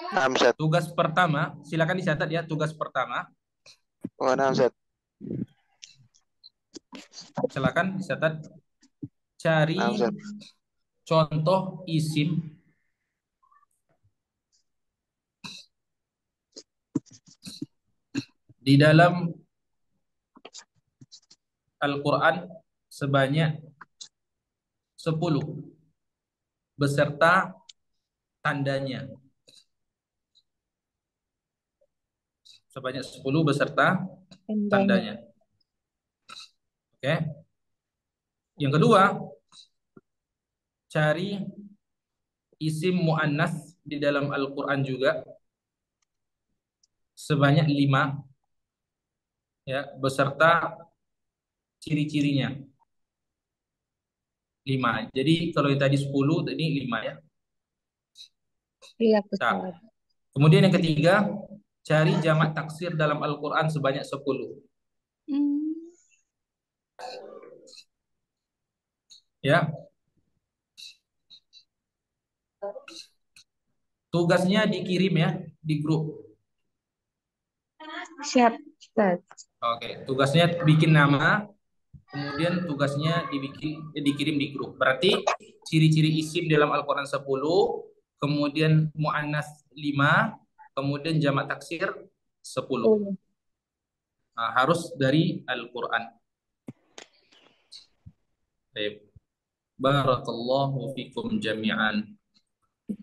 Naam, Zat. Tugas pertama, silakan dicatat ya. Tugas pertama. Oh, naam, Zat. Silakan dicatat. Cari Naam, Zat. contoh isim di dalam Al-Quran sebanyak 10 beserta tandanya. Sebanyak 10 beserta tandanya. Oke. Yang kedua, cari isim muannas di dalam Al-Quran juga sebanyak 5 ya, beserta ciri-cirinya. 5. Jadi kalau yang tadi 10, ini 5 ya. Iya, Nah, Ustaz. kemudian yang ketiga, cari jamak taksir dalam Al-Quran sebanyak 10. Ya. Tugasnya dikirim ya di grup. Siap, Ustaz. Oke, tugasnya bikin nama, kemudian tugasnya dikirim di grup. Berarti ciri-ciri isim dalam Al-Quran 10, kemudian mu'annas 5, kemudian jamak taksir 10. Nah, harus dari Al-Quran. Baik. Barakallahu fikum jami'an.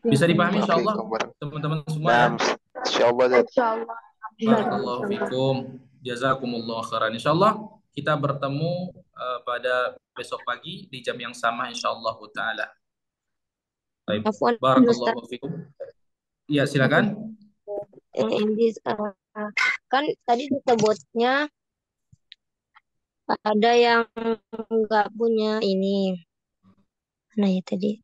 Bisa dipahami insyaallah teman-teman semua ya? Naam, insyaallah, Zat. Barakallahu fikum. Jazakumullah khairan. Insyaallah kita bertemu pada besok pagi di jam yang sama insyaallah taala. Baik. Afwan, Barakallahu fikum. Iya, silakan. Kan tadi disebutnya Ada yang nggak punya ini. Mana ya tadi?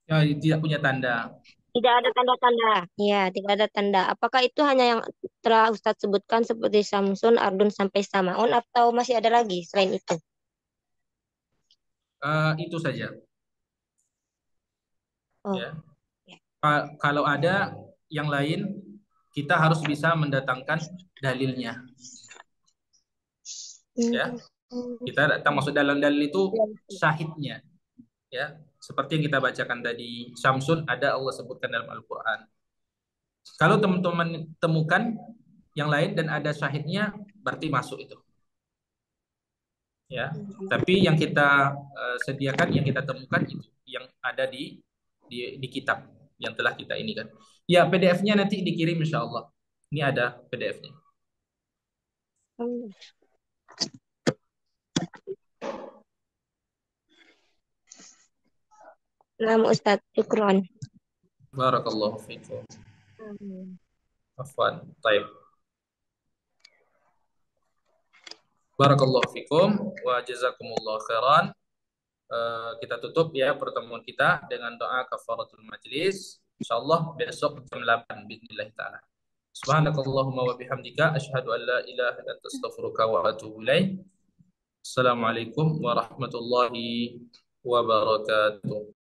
Ya, tidak punya tanda. Tidak ada tanda-tanda. Ya, tidak ada tanda. Apakah itu hanya yang telah Ustadz sebutkan seperti Samsun, Ardun sampai Samaun atau masih ada lagi selain itu? Itu saja. Oh, Ya. ya. Kalau ada yang lain, kita harus bisa mendatangkan dalilnya. Ya, kita datang masuk dalam dalil itu syahidnya. Ya, seperti yang kita bacakan tadi, Syamsun ada Allah sebutkan dalam Al-Quran. Kalau teman-teman temukan yang lain dan ada syahidnya, berarti masuk itu. Ya, tapi yang kita sediakan, yang kita temukan itu yang ada di kitab yang telah kita ini kan. Ya, PDF-nya nanti dikirim insya Allah. Ini ada PDF-nya. Nama Ustadz, syukron. Barakallahu fiikum. Afwan. Baik. Barakallahu fiikum wa jazakumullah khairan. Kita tutup ya pertemuan kita dengan doa kafaratul majlis. Insyaallah besok jam 8 bismillah taala. Subhanakallahumma wa bihamdika asyhadu an la ilaha illa anta astaghfiruka wa atubu ilaik. Assalamualaikum warahmatullahi wabarakatuh.